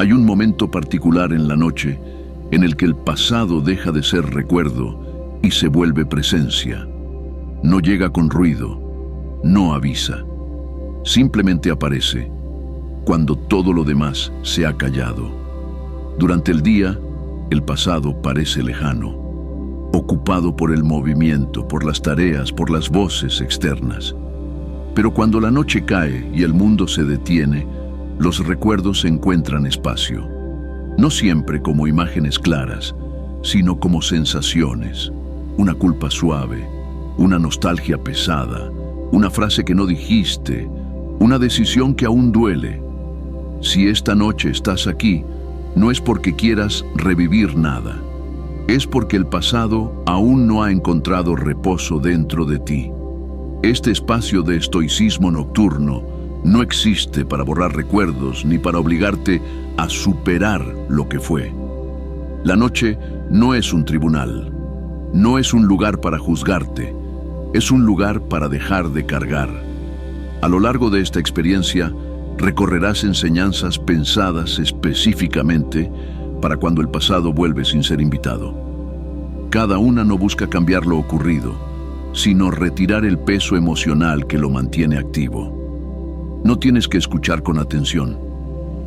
Hay un momento particular en la noche en el que el pasado deja de ser recuerdo y se vuelve presencia. No llega con ruido, no avisa, simplemente aparece cuando todo lo demás se ha callado. Durante el día, el pasado parece lejano, ocupado por el movimiento, por las tareas, por las voces externas. Pero cuando la noche cae y el mundo se detiene, los recuerdos encuentran espacio, no siempre como imágenes claras, sino como sensaciones, una culpa suave, una nostalgia pesada, una frase que no dijiste, una decisión que aún duele. Si esta noche estás aquí, no es porque quieras revivir nada, es porque el pasado aún no ha encontrado reposo dentro de ti. Este espacio de estoicismo nocturno no existe para borrar recuerdos ni para obligarte a superar lo que fue. La noche no es un tribunal, no es un lugar para juzgarte, es un lugar para dejar de cargar. A lo largo de esta experiencia, recorrerás enseñanzas pensadas específicamente para cuando el pasado vuelve sin ser invitado. Cada una no busca cambiar lo ocurrido, sino retirar el peso emocional que lo mantiene activo. No tienes que escuchar con atención,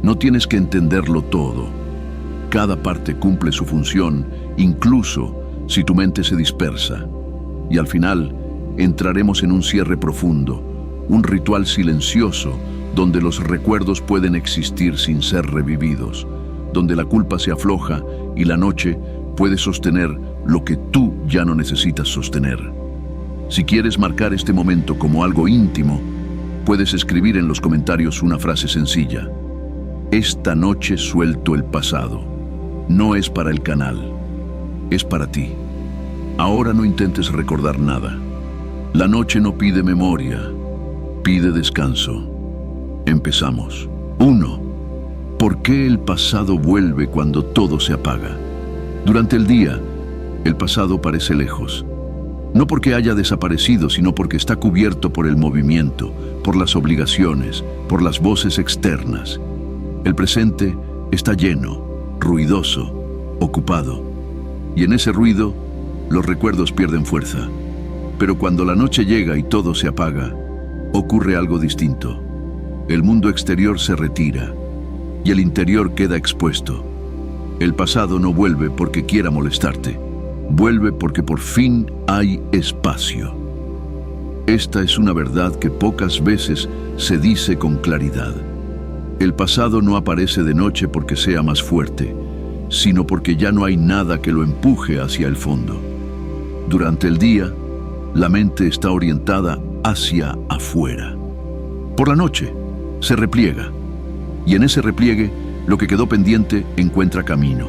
no tienes que entenderlo todo. Cada parte cumple su función, incluso si tu mente se dispersa. Y al final, entraremos en un cierre profundo, un ritual silencioso, donde los recuerdos pueden existir sin ser revividos, donde la culpa se afloja y la noche puede sostener lo que tú ya no necesitas sostener. Si quieres marcar este momento como algo íntimo, puedes escribir en los comentarios una frase sencilla. Esta noche suelto el pasado. No es para el canal, es para ti. Ahora no intentes recordar nada. La noche no pide memoria, pide descanso. Empezamos. 1. ¿Por qué el pasado vuelve cuando todo se apaga? Durante el día, el pasado parece lejos. No porque haya desaparecido, sino porque está cubierto por el movimiento, por las obligaciones, por las voces externas. El presente está lleno, ruidoso, ocupado. Y en ese ruido, los recuerdos pierden fuerza. Pero cuando la noche llega y todo se apaga, ocurre algo distinto. El mundo exterior se retira y el interior queda expuesto. El pasado no vuelve porque quiera molestarte. Vuelve porque por fin hay espacio. Esta es una verdad que pocas veces se dice con claridad. El pasado no aparece de noche porque sea más fuerte, sino porque ya no hay nada que lo empuje hacia el fondo. Durante el día, la mente está orientada hacia afuera. Por la noche, se repliega, y en ese repliegue, lo que quedó pendiente encuentra camino.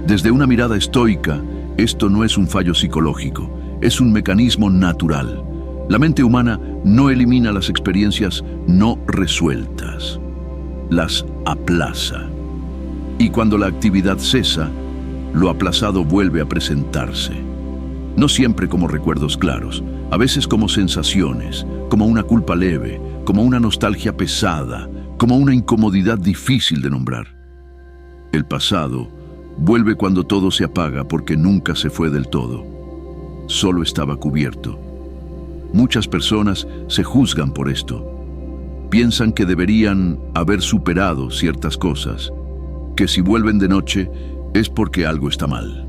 Desde una mirada estoica, esto no es un fallo psicológico, es un mecanismo natural. La mente humana no elimina las experiencias no resueltas, las aplaza. Y cuando la actividad cesa, lo aplazado vuelve a presentarse. No siempre como recuerdos claros, a veces como sensaciones, como una culpa leve, como una nostalgia pesada, como una incomodidad difícil de nombrar. El pasado vuelve cuando todo se apaga porque nunca se fue del todo. Solo estaba cubierto. Muchas personas se juzgan por esto. Piensan que deberían haber superado ciertas cosas, que si vuelven de noche es porque algo está mal.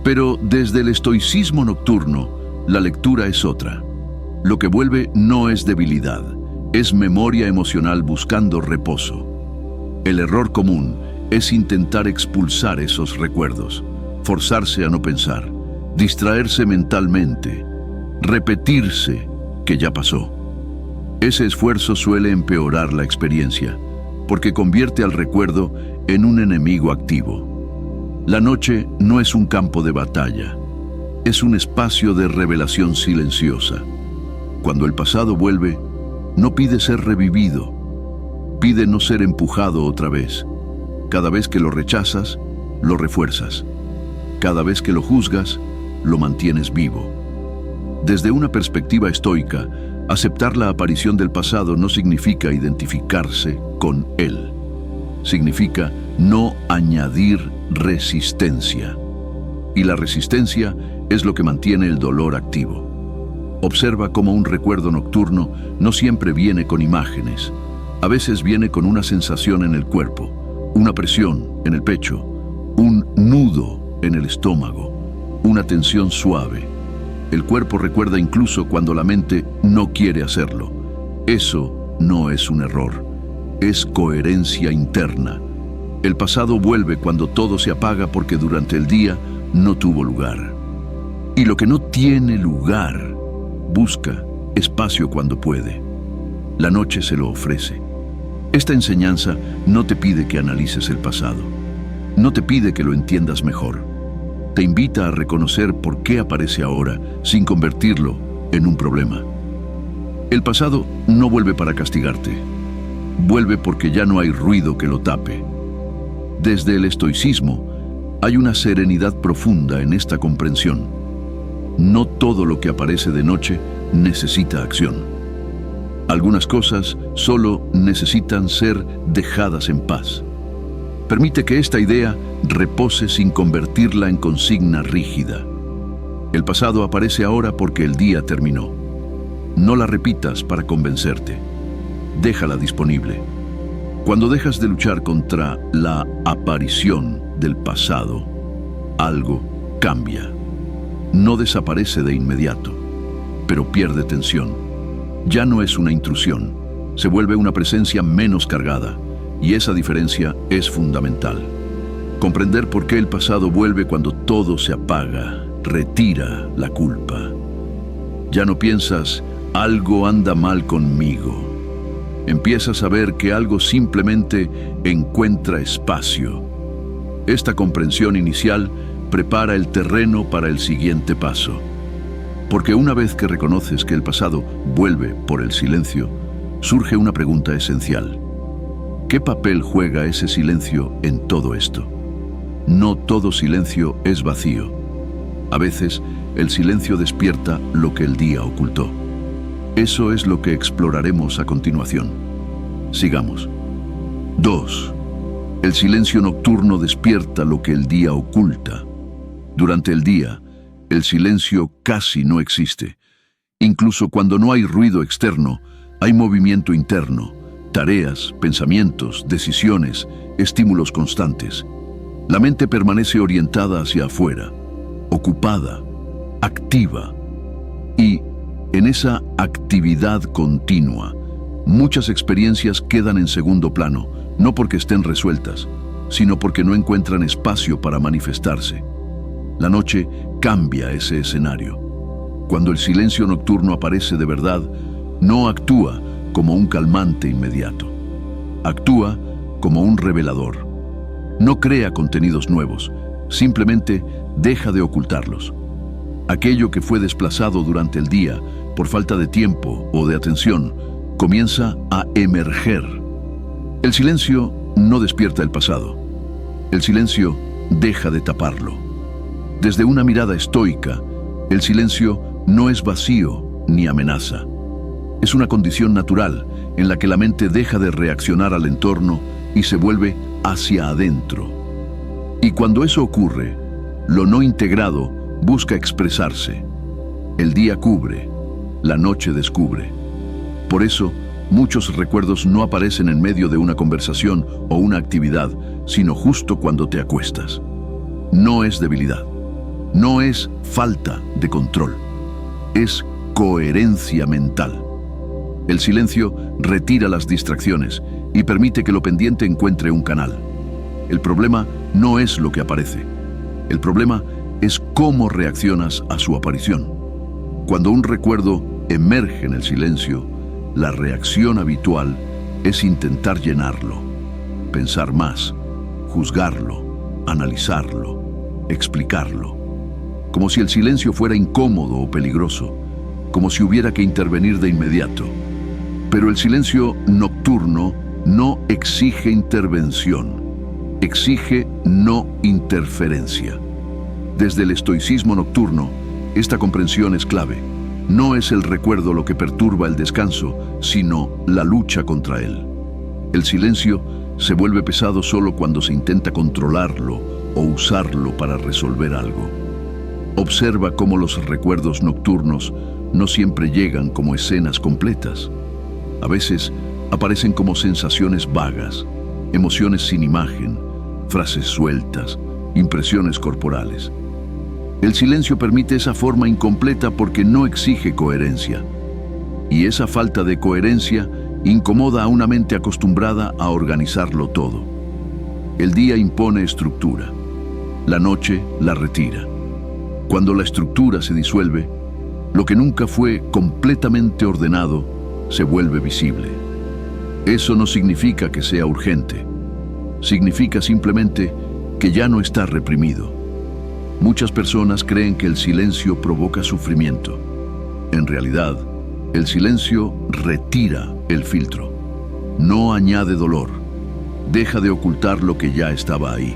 Pero desde el estoicismo nocturno, la lectura es otra. Lo que vuelve no es debilidad, es memoria emocional buscando reposo. El error común es intentar expulsar esos recuerdos, forzarse a no pensar, distraerse mentalmente, repetirse que ya pasó. Ese esfuerzo suele empeorar la experiencia, porque convierte al recuerdo en un enemigo activo. La noche no es un campo de batalla, es un espacio de revelación silenciosa. Cuando el pasado vuelve, no pide ser revivido, pide no ser empujado otra vez. Cada vez que lo rechazas, lo refuerzas. Cada vez que lo juzgas, lo mantienes vivo. Desde una perspectiva estoica, aceptar la aparición del pasado no significa identificarse con él. significa no añadir resistencia. Y la resistencia es lo que mantiene el dolor activo. Observa cómo un recuerdo nocturno no siempre viene con imágenes. A veces viene con una sensación en el cuerpo, una presión en el pecho, un nudo en el estómago, una tensión suave. El cuerpo recuerda incluso cuando la mente no quiere hacerlo. Eso no es un error, es coherencia interna. El pasado vuelve cuando todo se apaga porque durante el día no tuvo lugar. Y lo que no tiene lugar, busca espacio cuando puede. La noche se lo ofrece. Esta enseñanza no te pide que analices el pasado. No te pide que lo entiendas mejor. Te invita a reconocer por qué aparece ahora sin convertirlo en un problema. El pasado no vuelve para castigarte. Vuelve porque ya no hay ruido que lo tape. Desde el estoicismo hay una serenidad profunda en esta comprensión. No todo lo que aparece de noche necesita acción. Algunas cosas solo necesitan ser dejadas en paz. Permite que esta idea repose sin convertirla en consigna rígida. El pasado aparece ahora porque el día terminó. No la repitas para convencerte. Déjala disponible. Cuando dejas de luchar contra la aparición del pasado, algo cambia. No desaparece de inmediato, pero pierde tensión. Ya no es una intrusión, se vuelve una presencia menos cargada, y esa diferencia es fundamental. Comprender por qué el pasado vuelve cuando todo se apaga, retira la culpa. Ya no piensas, algo anda mal conmigo. Empiezas a ver que algo simplemente encuentra espacio. Esta comprensión inicial prepara el terreno para el siguiente paso. Porque una vez que reconoces que el pasado vuelve por el silencio, surge una pregunta esencial. ¿Qué papel juega ese silencio en todo esto? No todo silencio es vacío. A veces, el silencio despierta lo que el día ocultó. Eso es lo que exploraremos a continuación. Sigamos. 2. El silencio nocturno despierta lo que el día oculta. Durante el día, el silencio casi no existe. Incluso cuando no hay ruido externo, hay movimiento interno, tareas, pensamientos, decisiones, estímulos constantes. La mente permanece orientada hacia afuera, ocupada, activa. Y en esa actividad continua, muchas experiencias quedan en segundo plano, no porque estén resueltas, sino porque no encuentran espacio para manifestarse. La noche cambia ese escenario. Cuando el silencio nocturno aparece de verdad, no actúa como un calmante inmediato. Actúa como un revelador. No crea contenidos nuevos, simplemente deja de ocultarlos. Aquello que fue desplazado durante el día por falta de tiempo o de atención comienza a emerger. El silencio no despierta el pasado. El silencio deja de taparlo. Desde una mirada estoica, el silencio no es vacío ni amenaza. Es una condición natural en la que la mente deja de reaccionar al entorno y se vuelve hacia adentro. Y cuando eso ocurre, lo no integrado busca expresarse. El día cubre, la noche descubre. Por eso, muchos recuerdos no aparecen en medio de una conversación o una actividad, sino justo cuando te acuestas. No es debilidad, no es falta de control, es coherencia mental. El silencio retira las distracciones y permite que lo pendiente encuentre un canal. El problema no es lo que aparece. El problema es cómo reaccionas a su aparición. Cuando un recuerdo emerge en el silencio, la reacción habitual es intentar llenarlo, pensar más, juzgarlo, analizarlo, explicarlo. Como si el silencio fuera incómodo o peligroso, como si hubiera que intervenir de inmediato. Pero el silencio nocturno no exige intervención, exige no interferencia. Desde el estoicismo nocturno, esta comprensión es clave. No es el recuerdo lo que perturba el descanso, sino la lucha contra él. El silencio Se vuelve pesado solo cuando se intenta controlarlo o usarlo para resolver algo. Observa cómo los recuerdos nocturnos no siempre llegan como escenas completas. A veces aparecen como sensaciones vagas, emociones sin imagen, frases sueltas, impresiones corporales. El silencio permite esa forma incompleta porque no exige coherencia. Y esa falta de coherencia incomoda a una mente acostumbrada a organizarlo todo. El día impone estructura, la noche la retira. Cuando la estructura se disuelve, lo que nunca fue completamente ordenado se vuelve visible. Eso no significa que sea urgente. Significa simplemente que ya no está reprimido. Muchas personas creen que el silencio provoca sufrimiento. En realidad, el silencio retira el filtro. No añade dolor. Deja de ocultar lo que ya estaba ahí.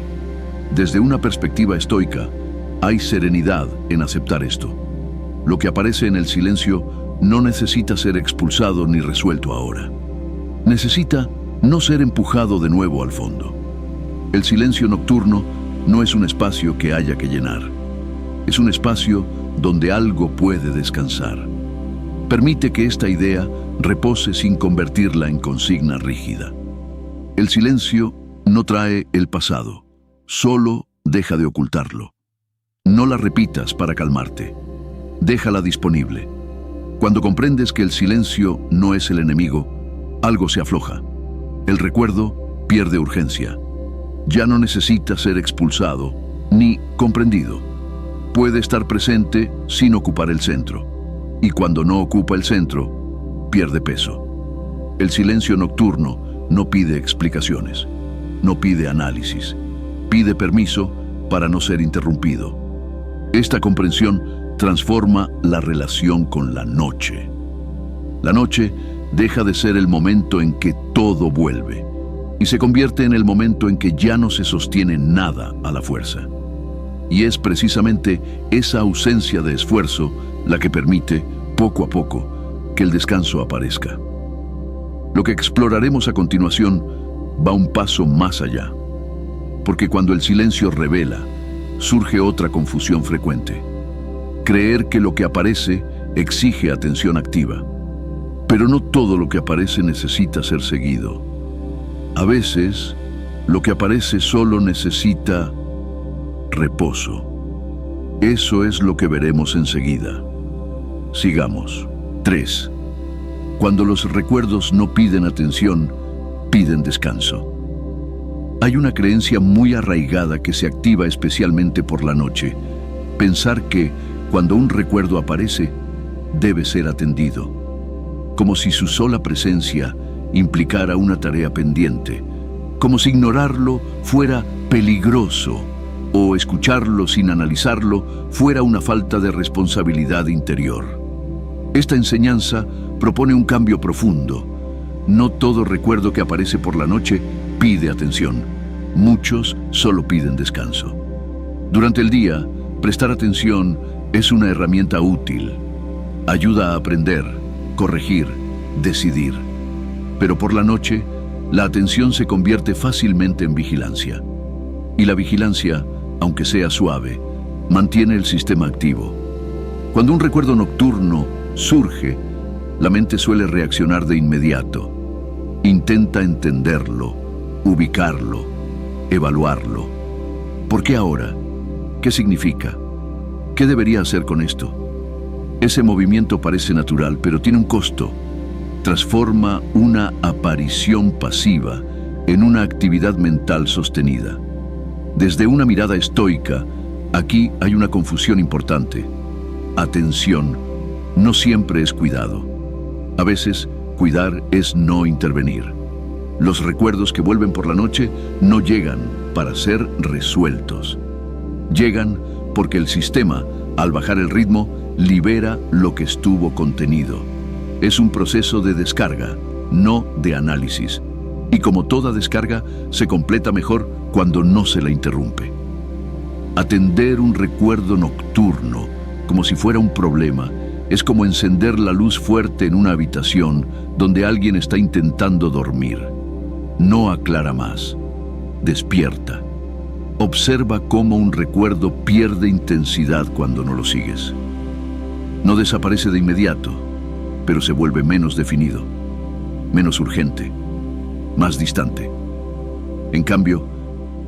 Desde una perspectiva estoica, hay serenidad en aceptar esto. Lo que aparece en el silencio no necesita ser expulsado ni resuelto ahora. Necesita no ser empujado de nuevo al fondo. El silencio nocturno no es un espacio que haya que llenar. Es un espacio donde algo puede descansar. Permite que esta idea repose sin convertirla en consigna rígida. El silencio no trae el pasado, solo deja de ocultarlo. No la repitas para calmarte. Déjala disponible. Cuando comprendes que el silencio no es el enemigo, algo se afloja. El recuerdo pierde urgencia. Ya no necesita ser expulsado ni comprendido. Puede estar presente sin ocupar el centro. Y cuando no ocupa el centro, pierde peso. El silencio nocturno no pide explicaciones, no pide análisis, pide permiso para no ser interrumpido. Esta comprensión transforma la relación con la noche. La noche deja de ser el momento en que todo vuelve y se convierte en el momento en que ya no se sostiene nada a la fuerza. Y es precisamente esa ausencia de esfuerzo la que permite, poco a poco, que el descanso aparezca. Lo que exploraremos a continuación va un paso más allá, porque cuando el silencio revela, surge otra confusión frecuente. Creer que lo que aparece exige atención activa, pero no todo lo que aparece necesita ser seguido. A veces, lo que aparece solo necesita reposo. Eso es lo que veremos enseguida. Sigamos. 3. Cuando los recuerdos no piden atención, piden descanso. Hay una creencia muy arraigada que se activa especialmente por la noche. Pensar que, cuando un recuerdo aparece, debe ser atendido. Como si su sola presencia implicara una tarea pendiente. Como si ignorarlo fuera peligroso o escucharlo sin analizarlo fuera una falta de responsabilidad interior. Esta enseñanza propone un cambio profundo. No todo recuerdo que aparece por la noche pide atención. Muchos solo piden descanso. Durante el día, prestar atención es una herramienta útil. Ayuda a aprender, corregir, decidir. Pero por la noche, la atención se convierte fácilmente en vigilancia. Y la vigilancia, aunque sea suave, mantiene el sistema activo. Cuando un recuerdo nocturno surge, la mente suele reaccionar de inmediato. Intenta entenderlo, ubicarlo, evaluarlo. ¿Por qué ahora? ¿Qué significa? ¿Qué debería hacer con esto? Ese movimiento parece natural, pero tiene un costo. Transforma una aparición pasiva en una actividad mental sostenida. Desde una mirada estoica, aquí hay una confusión importante. Atención no siempre es cuidado. A veces, cuidar es no intervenir. Los recuerdos que vuelven por la noche no llegan para ser resueltos. Llegan porque el sistema, al bajar el ritmo, libera lo que estuvo contenido. Es un proceso de descarga, no de análisis. Y como toda descarga, se completa mejor cuando no se la interrumpe. Atender un recuerdo nocturno, como si fuera un problema, es como encender la luz fuerte en una habitación donde alguien está intentando dormir. no aclara más, despierta. Observa cómo un recuerdo pierde intensidad cuando no lo sigues. No desaparece de inmediato, pero se vuelve menos definido, menos urgente, más distante. En cambio,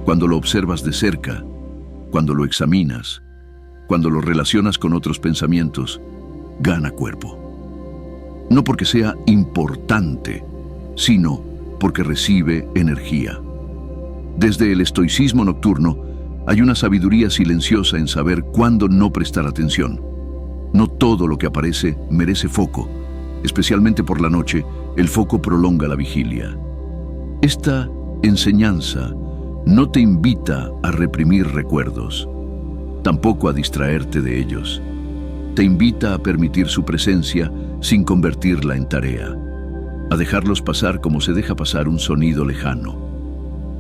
cuando lo observas de cerca, cuando lo examinas, cuando lo relacionas con otros pensamientos, gana cuerpo. No porque sea importante, sino porque recibe energía. Desde el estoicismo nocturno, hay una sabiduría silenciosa en saber cuándo no prestar atención. No todo lo que aparece merece foco. Especialmente por la noche, el foco prolonga la vigilia. Esta enseñanza no te invita a reprimir recuerdos, tampoco a distraerte de ellos. Te invita a permitir su presencia sin convertirla en tarea, a dejarlos pasar como se deja pasar un sonido lejano.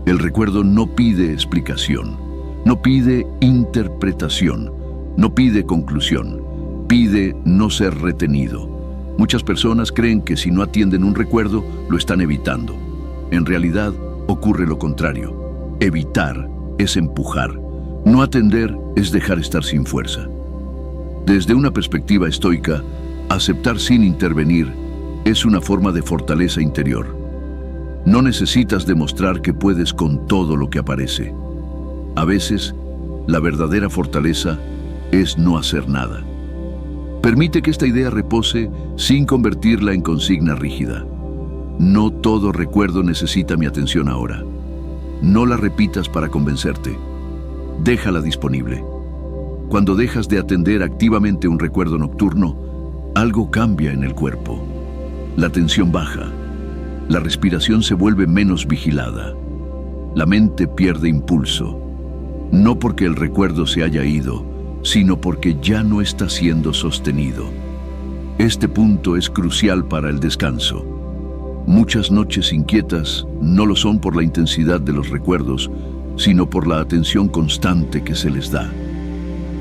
El recuerdo no pide explicación, no pide interpretación, no pide conclusión, pide no ser retenido. Muchas personas creen que si no atienden un recuerdo, lo están evitando. En realidad, ocurre lo contrario. Evitar es empujar. No atender es dejar estar sin fuerza. Desde una perspectiva estoica, aceptar sin intervenir es una forma de fortaleza interior. No necesitas demostrar que puedes con todo lo que aparece. A veces, la verdadera fortaleza es no hacer nada. Permite que esta idea repose sin convertirla en consigna rígida. No todo recuerdo necesita mi atención ahora. No la repitas para convencerte. Déjala disponible. Cuando dejas de atender activamente un recuerdo nocturno, algo cambia en el cuerpo. La tensión baja. La respiración se vuelve menos vigilada. La mente pierde impulso. No porque el recuerdo se haya ido, sino porque ya no está siendo sostenido. Este punto es crucial para el descanso. Muchas noches inquietas no lo son por la intensidad de los recuerdos, sino por la atención constante que se les da.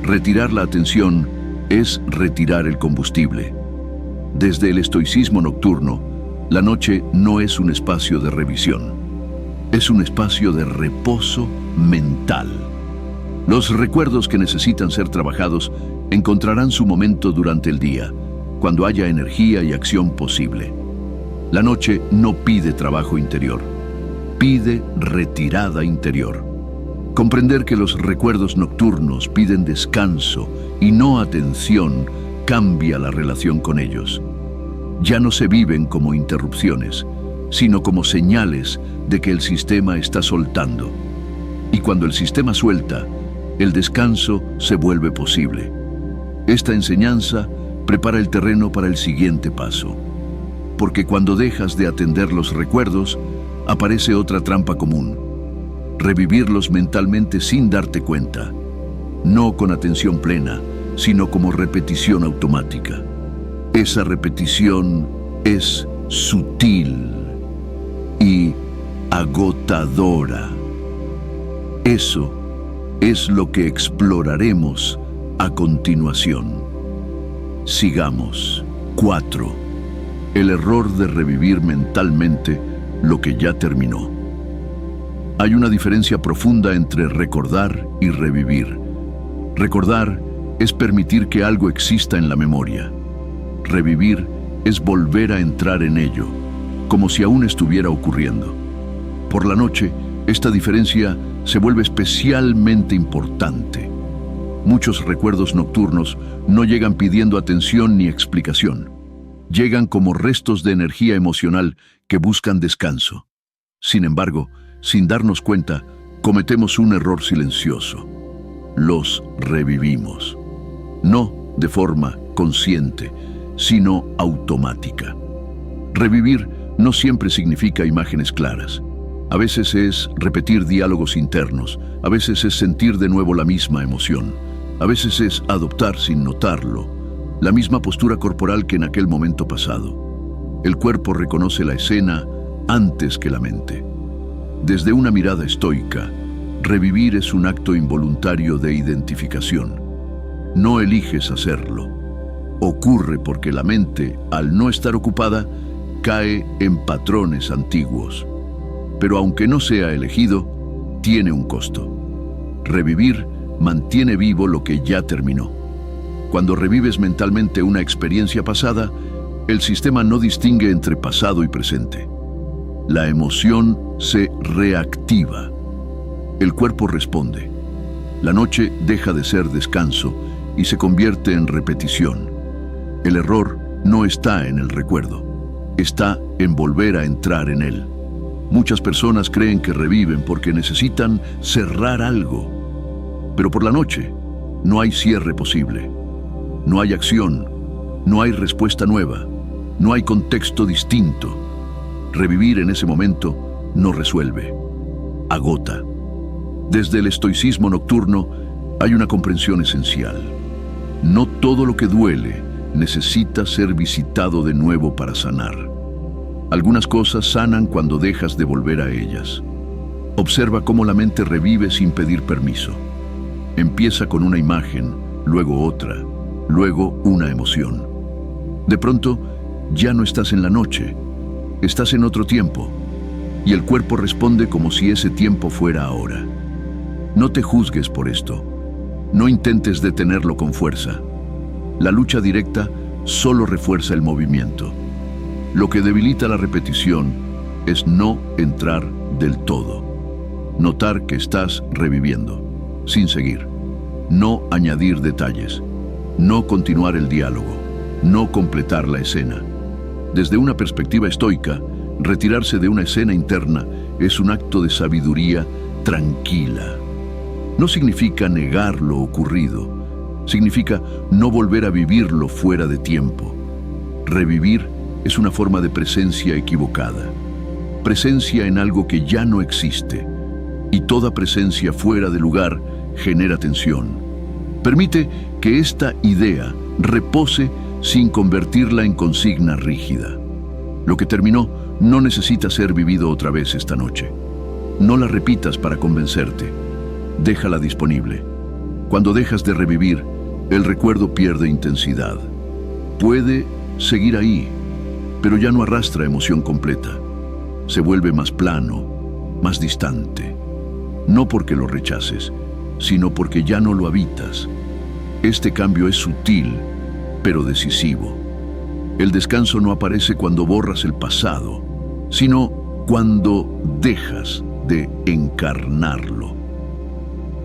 Retirar la atención es retirar el combustible. Desde el estoicismo nocturno, la noche no es un espacio de revisión, es un espacio de reposo mental. Los recuerdos que necesitan ser trabajados encontrarán su momento durante el día, cuando haya energía y acción posible. La noche no pide trabajo interior, pide retirada interior. Comprender que los recuerdos nocturnos piden descanso y no atención cambia la relación con ellos. Ya no se viven como interrupciones, sino como señales de que el sistema está soltando. Y cuando el sistema suelta, el descanso se vuelve posible. Esta enseñanza prepara el terreno para el siguiente paso. Porque cuando dejas de atender los recuerdos, aparece otra trampa común. Revivirlos mentalmente sin darte cuenta. No con atención plena, sino como repetición automática. Esa repetición es sutil y agotadora. Eso es lo que exploraremos a continuación. Sigamos. 4. El error de revivir mentalmente lo que ya terminó. Hay una diferencia profunda entre recordar y revivir. Recordar es permitir que algo exista en la memoria. Revivir es volver a entrar en ello, como si aún estuviera ocurriendo. Por la noche, esta diferencia se vuelve especialmente importante. Muchos recuerdos nocturnos no llegan pidiendo atención ni explicación. Llegan como restos de energía emocional que buscan descanso. Sin embargo, sin darnos cuenta, cometemos un error silencioso. Los revivimos. No de forma consciente, sino automática. Revivir no siempre significa imágenes claras. A veces es repetir diálogos internos, a veces es sentir de nuevo la misma emoción, a veces es adoptar sin notarlo, la misma postura corporal que en aquel momento pasado. El cuerpo reconoce la escena antes que la mente. Desde una mirada estoica, revivir es un acto involuntario de identificación. No eliges hacerlo. Ocurre porque la mente, al no estar ocupada, cae en patrones antiguos. pero aunque no sea elegido, tiene un costo. Revivir mantiene vivo lo que ya terminó. Cuando revives mentalmente una experiencia pasada, el sistema no distingue entre pasado y presente. La emoción se reactiva. El cuerpo responde. La noche deja de ser descanso y se convierte en repetición. El error no está en el recuerdo, está en volver a entrar en él. Muchas personas creen que reviven porque necesitan cerrar algo. Pero por la noche no hay cierre posible. No hay acción, no hay respuesta nueva, no hay contexto distinto. Revivir en ese momento no resuelve, agota. Desde el estoicismo nocturno hay una comprensión esencial. No todo lo que duele necesita ser visitado de nuevo para sanar. Algunas cosas sanan cuando dejas de volver a ellas. Observa cómo la mente revive sin pedir permiso. Empieza con una imagen, luego otra, luego una emoción. De pronto, ya no estás en la noche, estás en otro tiempo, y el cuerpo responde como si ese tiempo fuera ahora. No te juzgues por esto. No intentes detenerlo con fuerza. La lucha directa solo refuerza el movimiento. Lo que debilita la repetición es no entrar del todo. Notar que estás reviviendo, sin seguir. No añadir detalles. No continuar el diálogo. No completar la escena. Desde una perspectiva estoica, retirarse de una escena interna es un acto de sabiduría tranquila. No significa negar lo ocurrido. Significa no volver a vivirlo fuera de tiempo. Revivir es una forma de presencia equivocada. Presencia en algo que ya no existe. Y toda presencia fuera de lugar genera tensión. Permite que esta idea repose sin convertirla en consigna rígida. Lo que terminó no necesita ser vivido otra vez esta noche. No la repitas para convencerte. Déjala disponible. Cuando dejas de revivir, el recuerdo pierde intensidad. Puede seguir ahí, pero ya no arrastra emoción completa. Se vuelve más plano, más distante. No porque lo rechaces, sino porque ya no lo habitas. Este cambio es sutil, pero decisivo. El descanso no aparece cuando borras el pasado, sino cuando dejas de encarnarlo.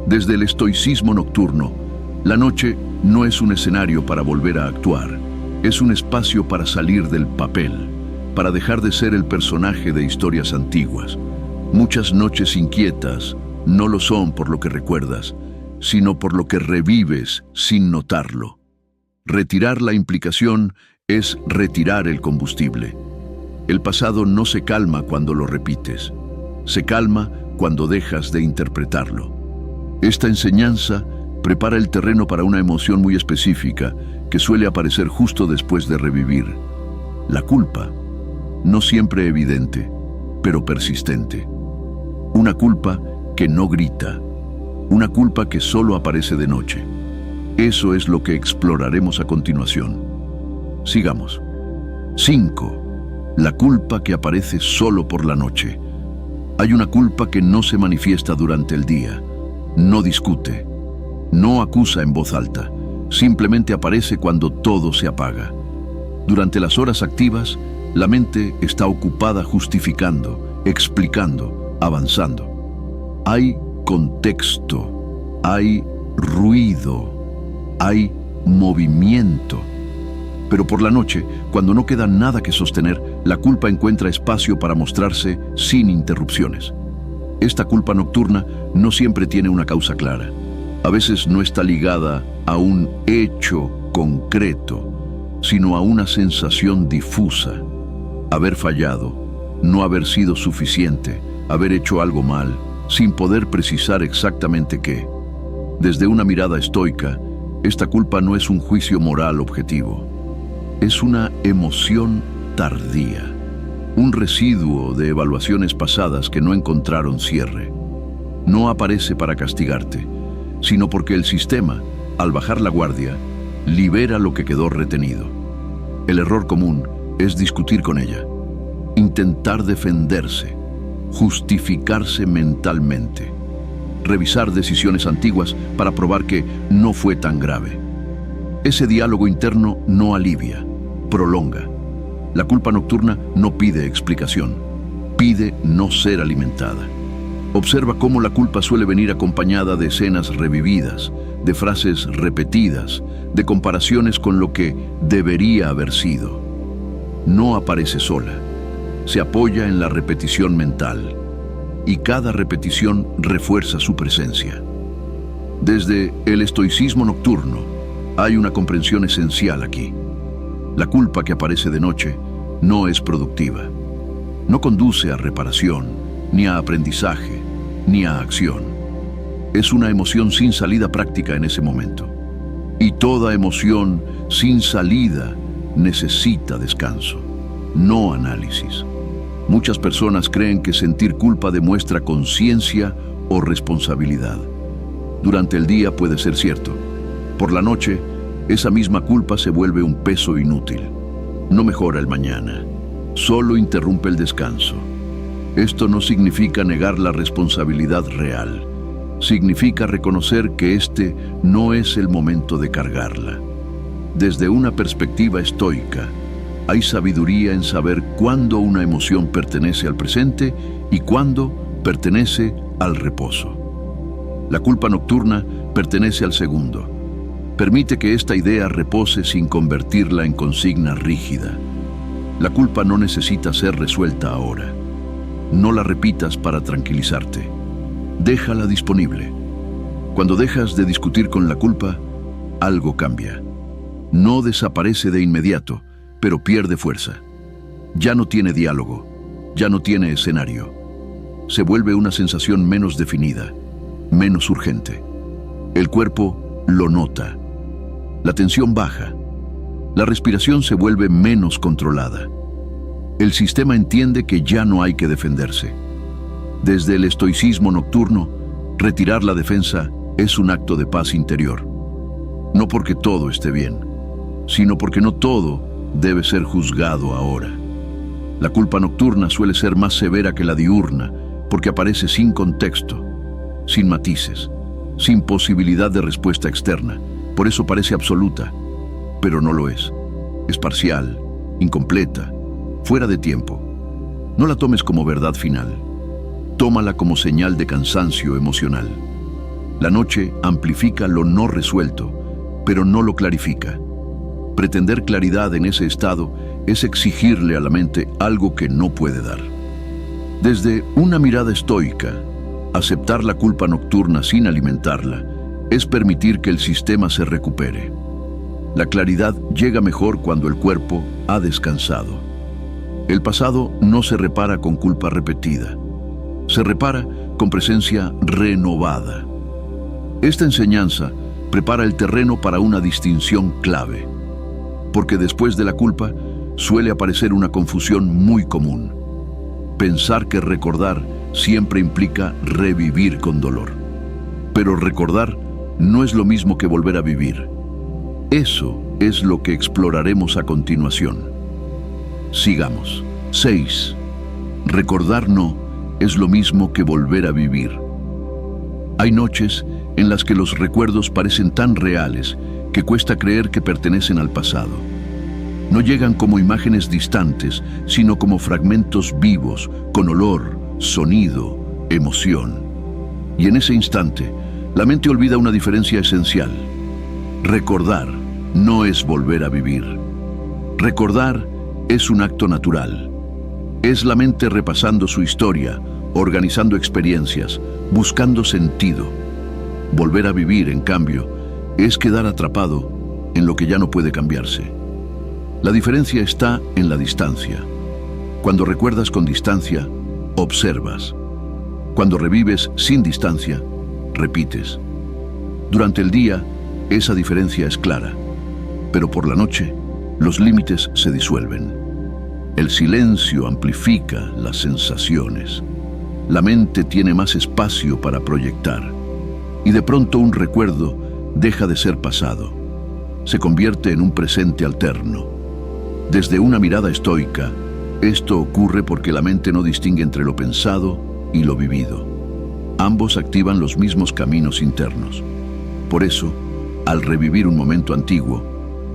Desde el estoicismo nocturno, la noche no es un escenario para volver a actuar, es un espacio para salir del papel, para dejar de ser el personaje de historias antiguas. Muchas noches inquietas no lo son por lo que recuerdas, sino por lo que revives sin notarlo. Retirar la implicación es retirar el combustible. El pasado no se calma cuando lo repites, se calma cuando dejas de interpretarlo. Esta enseñanza prepara el terreno para una emoción muy específica que suele aparecer justo después de revivir. La culpa, no siempre evidente, pero persistente. Una culpa que no grita, una culpa que solo aparece de noche. Eso es lo que exploraremos a continuación. Sigamos. 5. La culpa que aparece solo por la noche. Hay una culpa que no se manifiesta durante el día. No discute, no acusa en voz alta, simplemente aparece cuando todo se apaga. Durante las horas activas, la mente está ocupada justificando, explicando, avanzando. Hay contexto, hay ruido, hay movimiento. Pero por la noche, cuando no queda nada que sostener, la culpa encuentra espacio para mostrarse sin interrupciones. Esta culpa nocturna no siempre tiene una causa clara. A veces no está ligada a un hecho concreto, sino a una sensación difusa. Haber fallado, no haber sido suficiente, haber hecho algo mal, sin poder precisar exactamente qué. Desde una mirada estoica, esta culpa no es un juicio moral objetivo. Es una emoción tardía. Un residuo de evaluaciones pasadas que no encontraron cierre. No aparece para castigarte, sino porque el sistema, al bajar la guardia, libera lo que quedó retenido. El error común es discutir con ella, intentar defenderse, justificarse mentalmente, revisar decisiones antiguas para probar que no fue tan grave. Ese diálogo interno no alivia, prolonga. La culpa nocturna no pide explicación, pide no ser alimentada. Observa cómo la culpa suele venir acompañada de escenas revividas, de frases repetidas, de comparaciones con lo que debería haber sido. No aparece sola, se apoya en la repetición mental, y cada repetición refuerza su presencia. Desde el estoicismo nocturno hay una comprensión esencial aquí. La culpa que aparece de noche no es productiva. No conduce a reparación, ni a aprendizaje, ni a acción. Es una emoción sin salida práctica en ese momento. Y toda emoción sin salida necesita descanso, no análisis. Muchas personas creen que sentir culpa demuestra conciencia o responsabilidad. Durante el día puede ser cierto. Por la noche, esa misma culpa se vuelve un peso inútil. No mejora el mañana, solo interrumpe el descanso. Esto no significa negar la responsabilidad real. Significa reconocer que este no es el momento de cargarla. Desde una perspectiva estoica, hay sabiduría en saber cuándo una emoción pertenece al presente y cuándo pertenece al reposo. La culpa nocturna pertenece al segundo. Permite que esta idea repose sin convertirla en consigna rígida. La culpa no necesita ser resuelta ahora. No la repitas para tranquilizarte. Déjala disponible. Cuando dejas de discutir con la culpa, algo cambia. No desaparece de inmediato, pero pierde fuerza. Ya no tiene diálogo, ya no tiene escenario. Se vuelve una sensación menos definida, menos urgente. El cuerpo lo nota. La tensión baja. La respiración se vuelve menos controlada. El sistema entiende que ya no hay que defenderse. Desde el estoicismo nocturno, retirar la defensa es un acto de paz interior. No porque todo esté bien, sino porque no todo debe ser juzgado ahora. La culpa nocturna suele ser más severa que la diurna porque aparece sin contexto, sin matices, sin posibilidad de respuesta externa. Por eso parece absoluta, pero no lo es. Es parcial, incompleta, fuera de tiempo. No la tomes como verdad final. Tómala como señal de cansancio emocional. La noche amplifica lo no resuelto, pero no lo clarifica. Pretender claridad en ese estado es exigirle a la mente algo que no puede dar. Desde una mirada estoica, aceptar la culpa nocturna sin alimentarla es permitir que el sistema se recupere. La claridad llega mejor cuando el cuerpo ha descansado. El pasado no se repara con culpa repetida. Se repara con presencia renovada. Esta enseñanza prepara el terreno para una distinción clave, porque después de la culpa suele aparecer una confusión muy común. Pensar que recordar siempre implica revivir con dolor. Pero recordar no es lo mismo que volver a vivir. Eso es lo que exploraremos a continuación. Sigamos. 6. Recordar no es lo mismo que volver a vivir. Hay noches en las que los recuerdos parecen tan reales que cuesta creer que pertenecen al pasado. No llegan como imágenes distantes, sino como fragmentos vivos, con olor, sonido, emoción. Y en ese instante, la mente olvida una diferencia esencial. Recordar no es volver a vivir. Recordar es un acto natural. Es la mente repasando su historia, organizando experiencias, buscando sentido. Volver a vivir, en cambio, es quedar atrapado en lo que ya no puede cambiarse. La diferencia está en la distancia. Cuando recuerdas con distancia, observas. Cuando revives sin distancia, repites. Durante el día, esa diferencia es clara, pero por la noche, los límites se disuelven. El silencio amplifica las sensaciones. La mente tiene más espacio para proyectar, y de pronto un recuerdo deja de ser pasado. Se convierte en un presente alterno. Desde una mirada estoica, Esto ocurre porque la mente no distingue entre lo pensado y lo vivido. Ambos activan los mismos caminos internos. Por eso, al revivir un momento antiguo,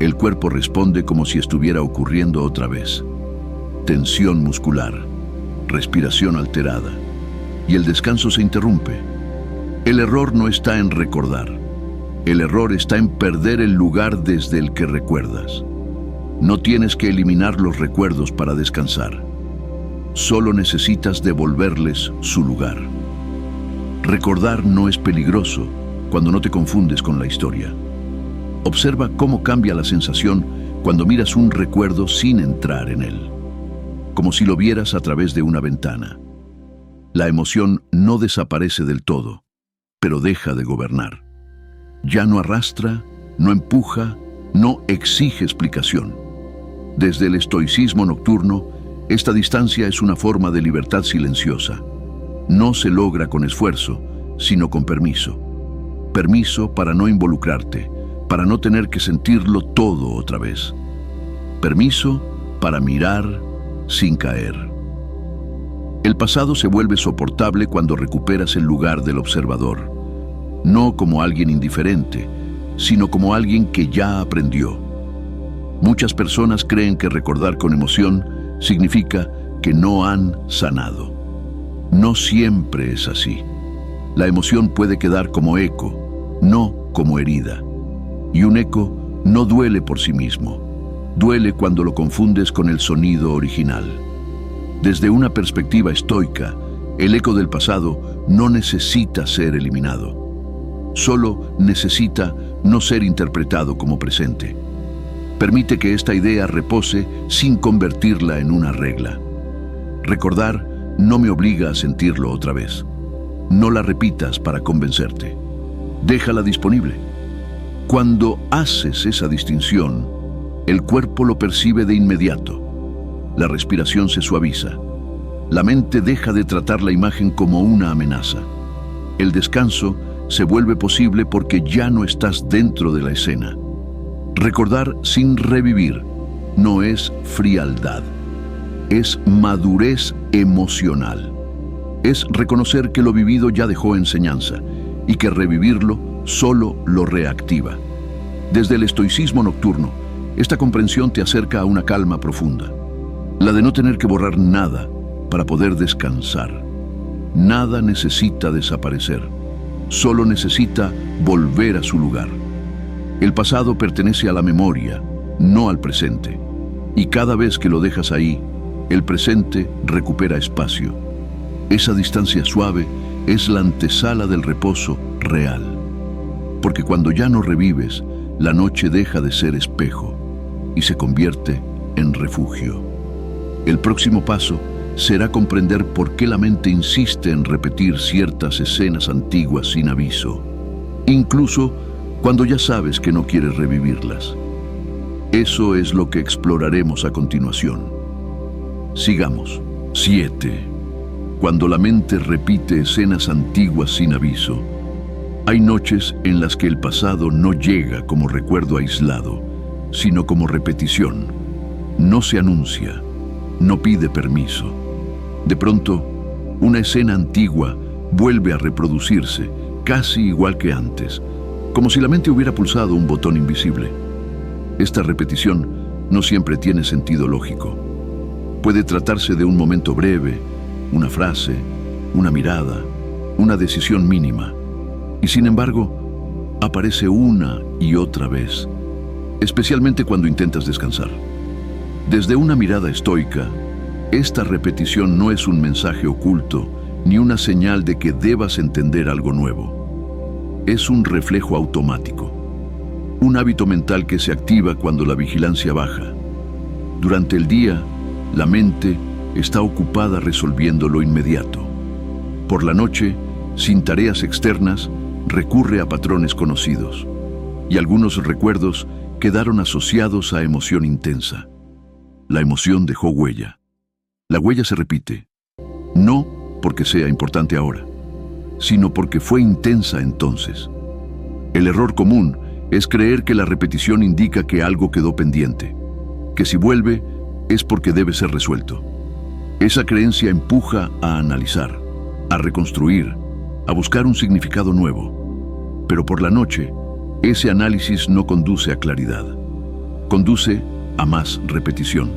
el cuerpo responde como si estuviera ocurriendo otra vez. Tensión muscular, respiración alterada, y el descanso se interrumpe. El error no está en recordar. El error está en perder el lugar desde el que recuerdas. No tienes que eliminar los recuerdos para descansar. Solo necesitas devolverles su lugar. Recordar no es peligroso cuando no te confundes con la historia. Observa cómo cambia la sensación cuando miras un recuerdo sin entrar en él, como si lo vieras a través de una ventana. La emoción no desaparece del todo, pero deja de gobernar. Ya no arrastra, no empuja, no exige explicación. Desde el estoicismo nocturno, esta distancia es una forma de libertad silenciosa. No se logra con esfuerzo, sino con permiso. Permiso para no involucrarte, para no tener que sentirlo todo otra vez. Permiso para mirar sin caer. El pasado se vuelve soportable cuando recuperas el lugar del observador, no como alguien indiferente, sino como alguien que ya aprendió. Muchas personas creen que recordar con emoción significa que no han sanado. No siempre es así. La emoción puede quedar como eco, no como herida. Y un eco no duele por sí mismo. Duele cuando lo confundes con el sonido original. Desde una perspectiva estoica, el eco del pasado no necesita ser eliminado. Solo necesita no ser interpretado como presente. Permite que esta idea repose sin convertirla en una regla. Recordar no me obliga a sentirlo otra vez. No la repitas para convencerte. Déjala disponible. Cuando haces esa distinción, el cuerpo lo percibe de inmediato. La respiración se suaviza. La mente deja de tratar la imagen como una amenaza. El descanso se vuelve posible porque ya no estás dentro de la escena. Recordar sin revivir no es frialdad, es madurez emocional. Es reconocer que lo vivido ya dejó enseñanza y que revivirlo solo lo reactiva. Desde el estoicismo nocturno, esta comprensión te acerca a una calma profunda, la de no tener que borrar nada para poder descansar. Nada necesita desaparecer, solo necesita volver a su lugar. El pasado pertenece a la memoria, no al presente, y cada vez que lo dejas ahí, el presente recupera espacio. Esa distancia suave es la antesala del reposo real, porque cuando ya no revives, la noche deja de ser espejo y se convierte en refugio. El próximo paso será comprender por qué la mente insiste en repetir ciertas escenas antiguas sin aviso, incluso cuando ya sabes que no quieres revivirlas. Eso es lo que exploraremos a continuación. Sigamos. 7. Cuando la mente repite escenas antiguas sin aviso, hay noches en las que el pasado no llega como recuerdo aislado, sino como repetición. No se anuncia, no pide permiso. De pronto, una escena antigua vuelve a reproducirse, casi igual que antes, como si la mente hubiera pulsado un botón invisible. Esta repetición no siempre tiene sentido lógico. Puede tratarse de un momento breve, una frase, una mirada, una decisión mínima. Y sin embargo, aparece una y otra vez, especialmente cuando intentas descansar. Desde una mirada estoica, esta repetición no es un mensaje oculto, ni una señal de que debas entender algo nuevo. Es un reflejo automático, un hábito mental que se activa cuando la vigilancia baja. Durante el día, la mente está ocupada resolviendo lo inmediato. Por la noche, sin tareas externas, recurre a patrones conocidos, y algunos recuerdos quedaron asociados a emoción intensa. La emoción dejó huella. La huella se repite, no porque sea importante ahora, sino porque fue intensa entonces. El error común es creer que la repetición indica que algo quedó pendiente, que si vuelve es porque debe ser resuelto. Esa creencia empuja a analizar, a reconstruir, a buscar un significado nuevo. Pero por la noche, ese análisis no conduce a claridad. Conduce a más repetición.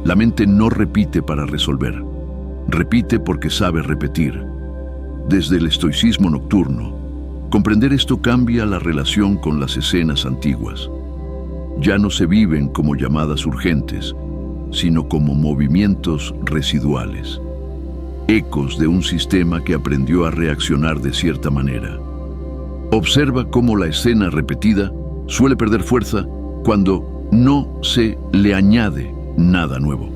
La mente no repite para resolver. Repite porque sabe repetir. Desde el estoicismo nocturno, comprender esto cambia la relación con las escenas antiguas. Ya no se viven como llamadas urgentes, sino como movimientos residuales, ecos de un sistema que aprendió a reaccionar de cierta manera. Observa cómo la escena repetida suele perder fuerza cuando no se le añade nada nuevo,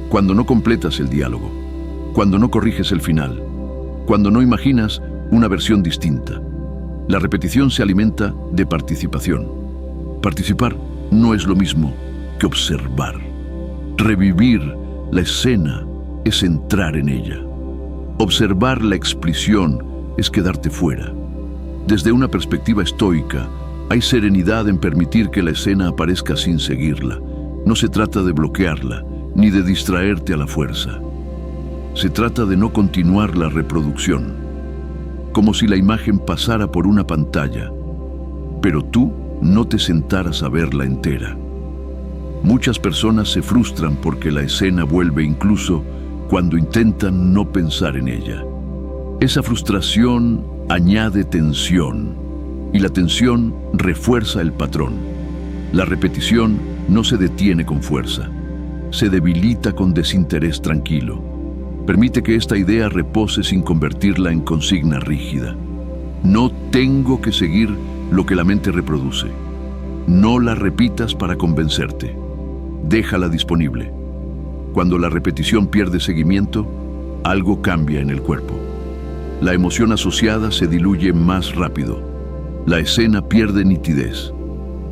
cuando no completas el diálogo, cuando no corriges el final, cuando no imaginas una versión distinta. La repetición se alimenta de participación. Participar no es lo mismo que observar. Revivir la escena es entrar en ella. Observar la expresión es quedarte fuera. Desde una perspectiva estoica, hay serenidad en permitir que la escena aparezca sin seguirla. No se trata de bloquearla, ni de distraerte a la fuerza. Se trata de no continuar la reproducción, como si la imagen pasara por una pantalla, pero tú no te sentaras a verla entera. Muchas personas se frustran porque la escena vuelve incluso cuando intentan no pensar en ella. Esa frustración añade tensión, y la tensión refuerza el patrón. La repetición no se detiene con fuerza, se debilita con desinterés tranquilo. Permite que esta idea repose sin convertirla en consigna rígida. No tengo que seguir lo que la mente reproduce. No la repitas para convencerte. Déjala disponible. Cuando la repetición pierde seguimiento, algo cambia en el cuerpo. La emoción asociada se diluye más rápido. La escena pierde nitidez.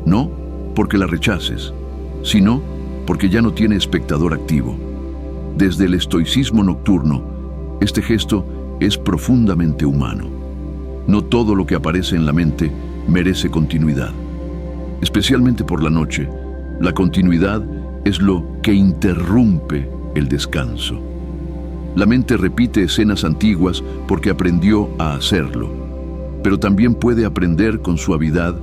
No porque la rechaces, sino porque ya no tiene espectador activo. Desde el estoicismo nocturno, este gesto es profundamente humano. No todo lo que aparece en la mente merece continuidad. Especialmente por la noche, la continuidad es lo que interrumpe el descanso. La mente repite escenas antiguas porque aprendió a hacerlo, pero también puede aprender con suavidad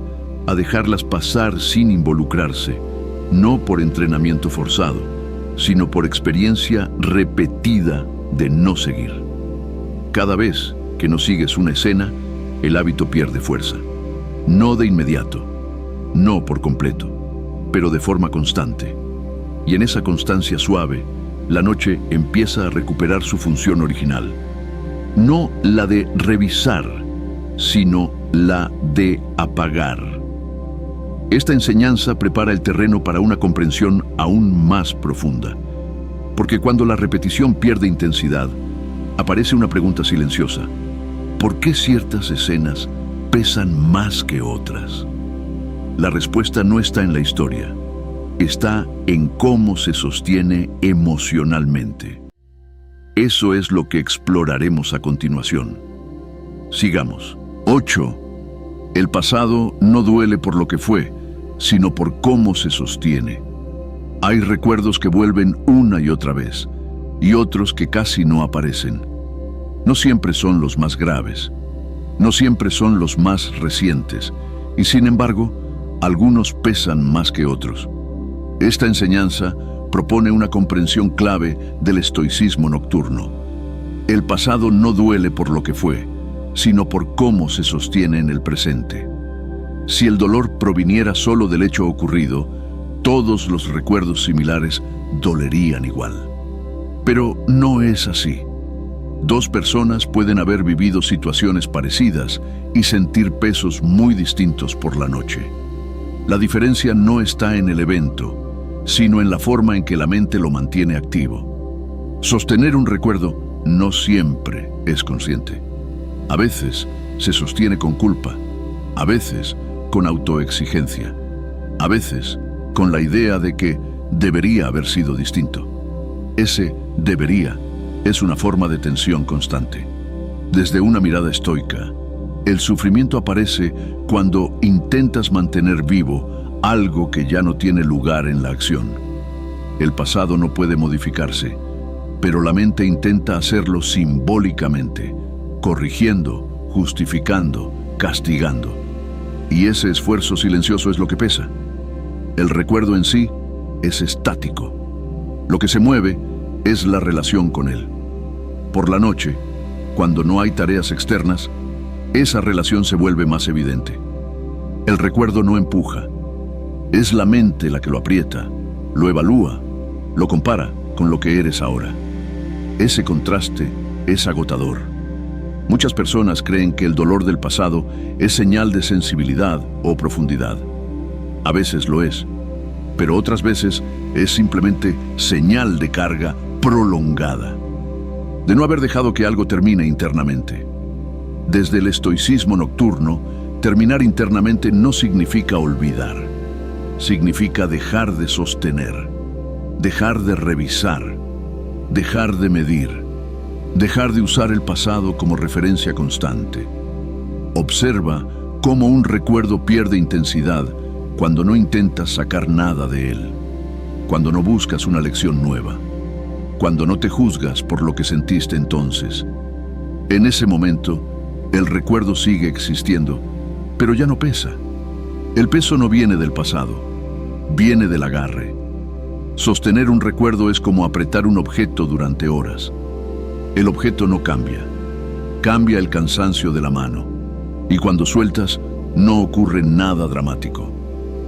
a dejarlas pasar sin involucrarse, no por entrenamiento forzado, sino por experiencia repetida de no seguir. Cada vez que no sigues una escena, el hábito pierde fuerza. No de inmediato, no por completo, pero de forma constante. Y en esa constancia suave, la noche empieza a recuperar su función original. No la de revisar, sino la de apagar. Esta enseñanza prepara el terreno para una comprensión aún más profunda. Porque cuando la repetición pierde intensidad, aparece una pregunta silenciosa. ¿Por qué ciertas escenas pesan más que otras? La respuesta no está en la historia. Está en cómo se sostiene emocionalmente. Eso es lo que exploraremos a continuación. Sigamos. 8. El pasado no duele por lo que fue, sino por cómo se sostiene. Hay recuerdos que vuelven una y otra vez, y otros que casi no aparecen. No siempre son los más graves, no siempre son los más recientes, y sin embargo, algunos pesan más que otros. Esta enseñanza propone una comprensión clave del estoicismo nocturno. El pasado no duele por lo que fue, sino por cómo se sostiene en el presente. Si el dolor proviniera solo del hecho ocurrido, todos los recuerdos similares dolerían igual. Pero no es así. Dos personas pueden haber vivido situaciones parecidas y sentir pesos muy distintos por la noche. La diferencia no está en el evento, sino en la forma en que la mente lo mantiene activo. Sostener un recuerdo no siempre es consciente. A veces se sostiene con culpa, a veces con autoexigencia, a veces con la idea de que debería haber sido distinto. Ese debería es una forma de tensión constante. Desde una mirada estoica, el sufrimiento aparece cuando intentas mantener vivo algo que ya no tiene lugar en la acción. El pasado no puede modificarse, pero la mente intenta hacerlo simbólicamente, corrigiendo, justificando, castigando. Y ese esfuerzo silencioso es lo que pesa. El recuerdo en sí es estático. Lo que se mueve es la relación con él. Por la noche, cuando no hay tareas externas, esa relación se vuelve más evidente. El recuerdo no empuja. Es la mente la que lo aprieta, lo evalúa, lo compara con lo que eres ahora. Ese contraste es agotador. Muchas personas creen que el dolor del pasado es señal de sensibilidad o profundidad. A veces lo es, pero otras veces es simplemente señal de carga prolongada, de no haber dejado que algo termine internamente. Desde el estoicismo nocturno, terminar internamente no significa olvidar. Significa dejar de sostener, dejar de revisar, dejar de medir, dejar de usar el pasado como referencia constante. Observa cómo un recuerdo pierde intensidad cuando no intentas sacar nada de él, cuando no buscas una lección nueva, cuando no te juzgas por lo que sentiste entonces. En ese momento, el recuerdo sigue existiendo, pero ya no pesa. El peso no viene del pasado, viene del agarre. Sostener un recuerdo es como apretar un objeto durante horas. El objeto no cambia, cambia el cansancio de la mano. Y cuando sueltas, no ocurre nada dramático.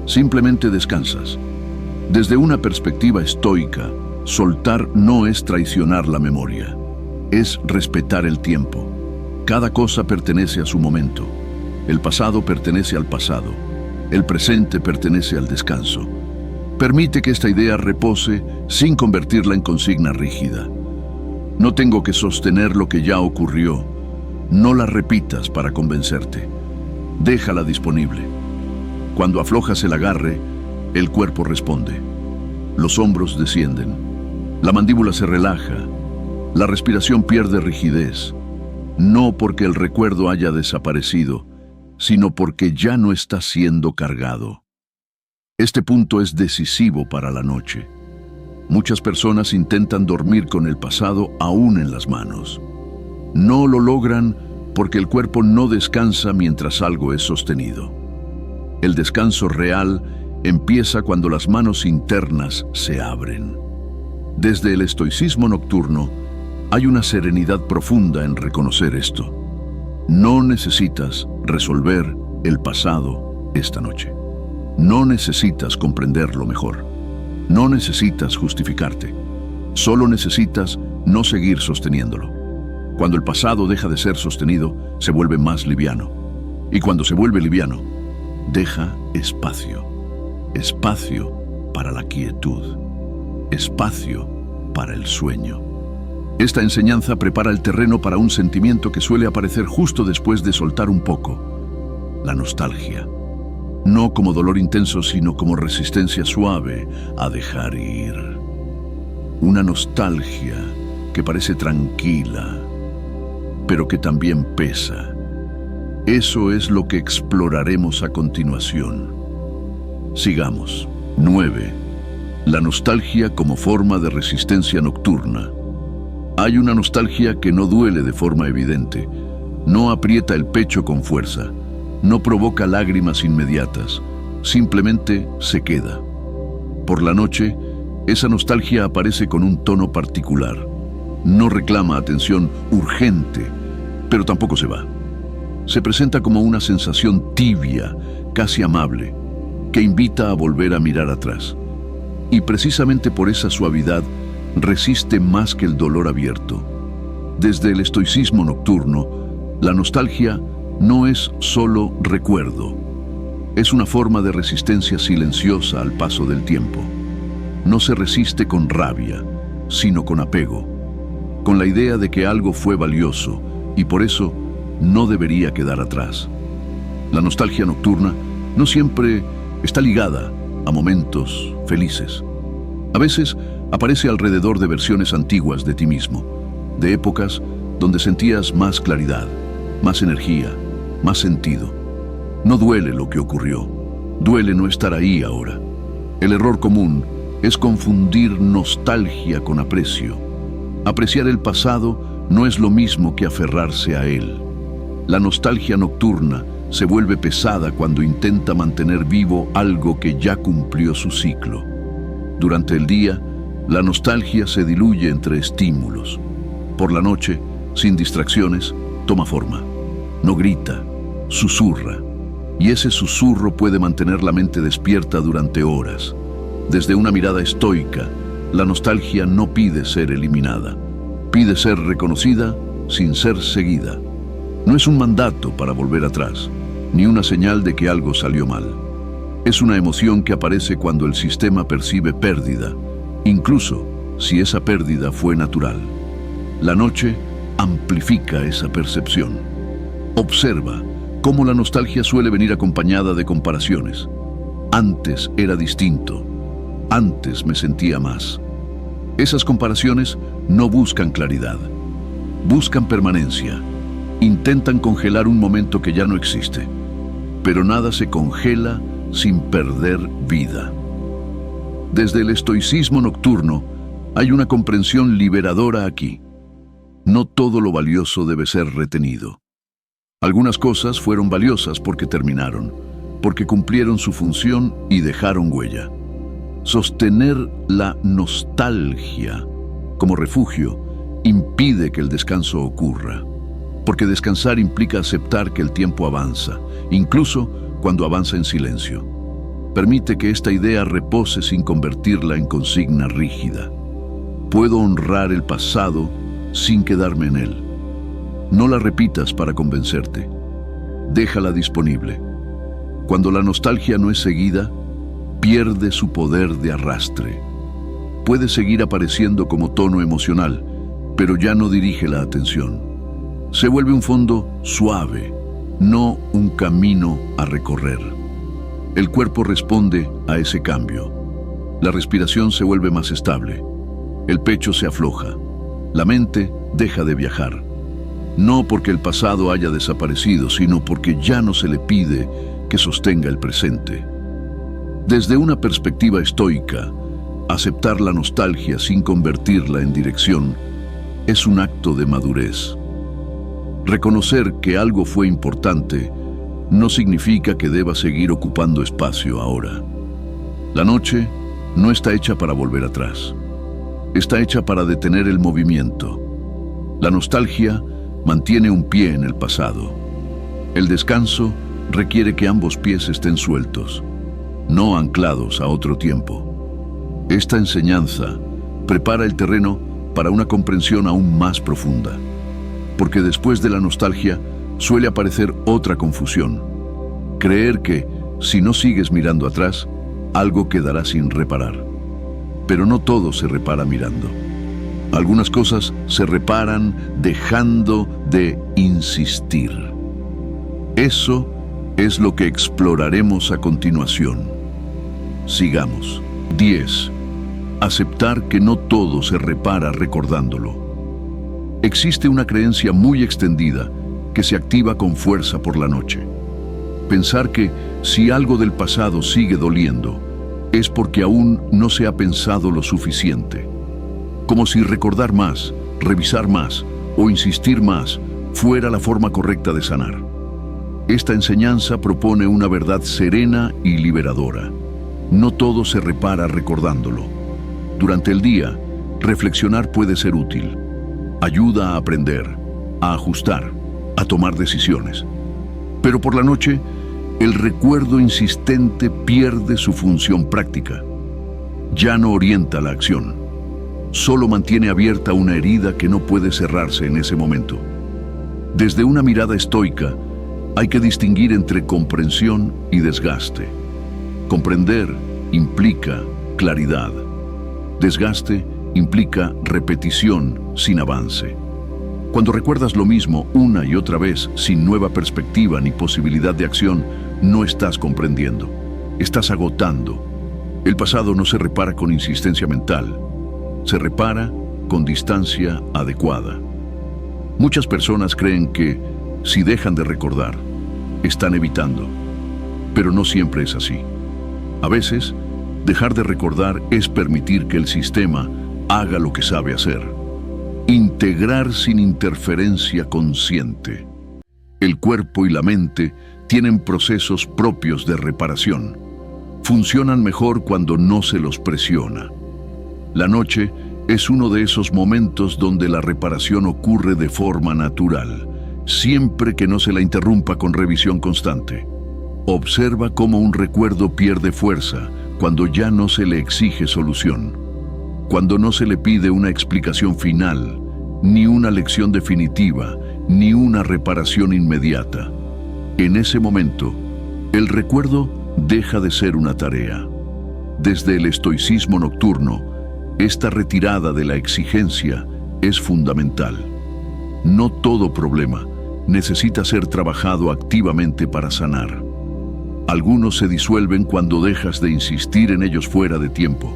Simplemente descansas. Desde una perspectiva estoica, soltar no es traicionar la memoria, es respetar el tiempo. Cada cosa pertenece a su momento. El pasado pertenece al pasado. El presente pertenece al descanso. Permite que esta idea repose sin convertirla en consigna rígida. No tengo que sostener lo que ya ocurrió. No la repitas para convencerte. Déjala disponible. Cuando aflojas el agarre, el cuerpo responde. Los hombros descienden. La mandíbula se relaja. La respiración pierde rigidez. No porque el recuerdo haya desaparecido, sino porque ya no está siendo cargado. Este punto es decisivo para la noche. Muchas personas intentan dormir con el pasado aún en las manos. No lo logran porque el cuerpo no descansa mientras algo es sostenido. El descanso real empieza cuando las manos internas se abren. Desde el estoicismo nocturno, hay una serenidad profunda en reconocer esto. No necesitas resolver el pasado esta noche. No necesitas comprenderlo mejor. No necesitas justificarte. Solo necesitas no seguir sosteniéndolo. Cuando el pasado deja de ser sostenido, se vuelve más liviano. Y cuando se vuelve liviano, deja espacio. Espacio para la quietud. Espacio para el sueño. Esta enseñanza prepara el terreno para un sentimiento que suele aparecer justo después de soltar un poco: la nostalgia. No como dolor intenso, sino como resistencia suave a dejar ir. Una nostalgia que parece tranquila, pero que también pesa. Eso es lo que exploraremos a continuación. Sigamos. 9. La nostalgia como forma de resistencia nocturna. Hay una nostalgia que no duele de forma evidente, no aprieta el pecho con fuerza, no provoca lágrimas inmediatas, simplemente se queda. Por la noche, esa nostalgia aparece con un tono particular. No reclama atención urgente, pero tampoco se va. Se presenta como una sensación tibia, casi amable, que invita a volver a mirar atrás. Y precisamente por esa suavidad, resiste más que el dolor abierto. Desde el estoicismo nocturno, la nostalgia no es solo recuerdo. Es una forma de resistencia silenciosa al paso del tiempo. No se resiste con rabia, sino con apego, con la idea de que algo fue valioso y por eso no debería quedar atrás. La nostalgia nocturna no siempre está ligada a momentos felices. A veces aparece alrededor de versiones antiguas de ti mismo, de épocas donde sentías más claridad, más energía, más sentido. No duele lo que ocurrió, duele no estar ahí ahora. El error común es confundir nostalgia con aprecio. Apreciar el pasado no es lo mismo que aferrarse a él. La nostalgia nocturna se vuelve pesada cuando intenta mantener vivo algo que ya cumplió su ciclo. Durante el día, la nostalgia se diluye entre estímulos. Por la noche, sin distracciones, toma forma. No grita, susurra. Y ese susurro puede mantener la mente despierta durante horas. Desde una mirada estoica, la nostalgia no pide ser eliminada. Pide ser reconocida sin ser seguida. No es un mandato para volver atrás, ni una señal de que algo salió mal. Es una emoción que aparece cuando el sistema percibe pérdida, incluso si esa pérdida fue natural. La noche amplifica esa percepción. Observa cómo la nostalgia suele venir acompañada de comparaciones. Antes era distinto. Antes me sentía más. Esas comparaciones no buscan claridad. Buscan permanencia. Intentan congelar un momento que ya no existe. Pero nada se congela sin perder vida. Desde el estoicismo nocturno hay una comprensión liberadora aquí. No todo lo valioso debe ser retenido. Algunas cosas fueron valiosas porque terminaron, porque cumplieron su función y dejaron huella. Sostener la nostalgia como refugio impide que el descanso ocurra, porque descansar implica aceptar que el tiempo avanza, incluso cuando avanza en silencio. Permite que esta idea repose sin convertirla en consigna rígida. Puedo honrar el pasado sin quedarme en él. No la repitas para convencerte. Déjala disponible. Cuando la nostalgia no es seguida, pierde su poder de arrastre. Puede seguir apareciendo como tono emocional, pero ya no dirige la atención. Se vuelve un fondo suave, no un camino a recorrer. El cuerpo responde a ese cambio. La respiración se vuelve más estable. El pecho se afloja. La mente deja de viajar. No porque el pasado haya desaparecido, sino porque ya no se le pide que sostenga el presente. Desde una perspectiva estoica, aceptar la nostalgia sin convertirla en dirección es un acto de madurez. Reconocer que algo fue importante no significa que deba seguir ocupando espacio ahora. La noche no está hecha para volver atrás. Está hecha para detener el movimiento. La nostalgia mantiene un pie en el pasado. El descanso requiere que ambos pies estén sueltos, no anclados a otro tiempo. Esta enseñanza prepara el terreno para una comprensión aún más profunda, porque después de la nostalgia suele aparecer otra confusión. Creer que, si no sigues mirando atrás, algo quedará sin reparar. Pero no todo se repara mirando. Algunas cosas se reparan dejando de insistir. Eso es lo que exploraremos a continuación. Sigamos. 10. Aceptar que no todo se repara recordándolo. Existe una creencia muy extendida que se activa con fuerza por la noche. Pensar que si algo del pasado sigue doliendo, es porque aún no se ha pensado lo suficiente. Como si recordar más, revisar más o insistir más fuera la forma correcta de sanar. Esta enseñanza propone una verdad serena y liberadora. No todo se repara recordándolo. Durante el día, reflexionar puede ser útil. Ayuda a aprender, a ajustar, a tomar decisiones. Pero por la noche, el recuerdo insistente pierde su función práctica. Ya no orienta la acción. Solo mantiene abierta una herida que no puede cerrarse en ese momento. Desde una mirada estoica, hay que distinguir entre comprensión y desgaste. Comprender implica claridad. Desgaste implica repetición sin avance. Cuando recuerdas lo mismo una y otra vez sin nueva perspectiva ni posibilidad de acción, no estás comprendiendo. Estás agotando. El pasado no se repara con insistencia mental. Se repara con distancia adecuada. Muchas personas creen que, si dejan de recordar, están evitando. Pero no siempre es así. A veces, dejar de recordar es permitir que el sistema haga lo que sabe hacer. Integrar sin interferencia consciente. El cuerpo y la mente tienen procesos propios de reparación. Funcionan mejor cuando no se los presiona. La noche es uno de esos momentos donde la reparación ocurre de forma natural, siempre que no se la interrumpa con revisión constante. Observa cómo un recuerdo pierde fuerza cuando ya no se le exige solución, cuando no se le pide una explicación final, ni una lección definitiva, ni una reparación inmediata. En ese momento, el recuerdo deja de ser una tarea. Desde el estoicismo nocturno, esta retirada de la exigencia es fundamental. No todo problema necesita ser trabajado activamente para sanar. Algunos se disuelven cuando dejas de insistir en ellos fuera de tiempo.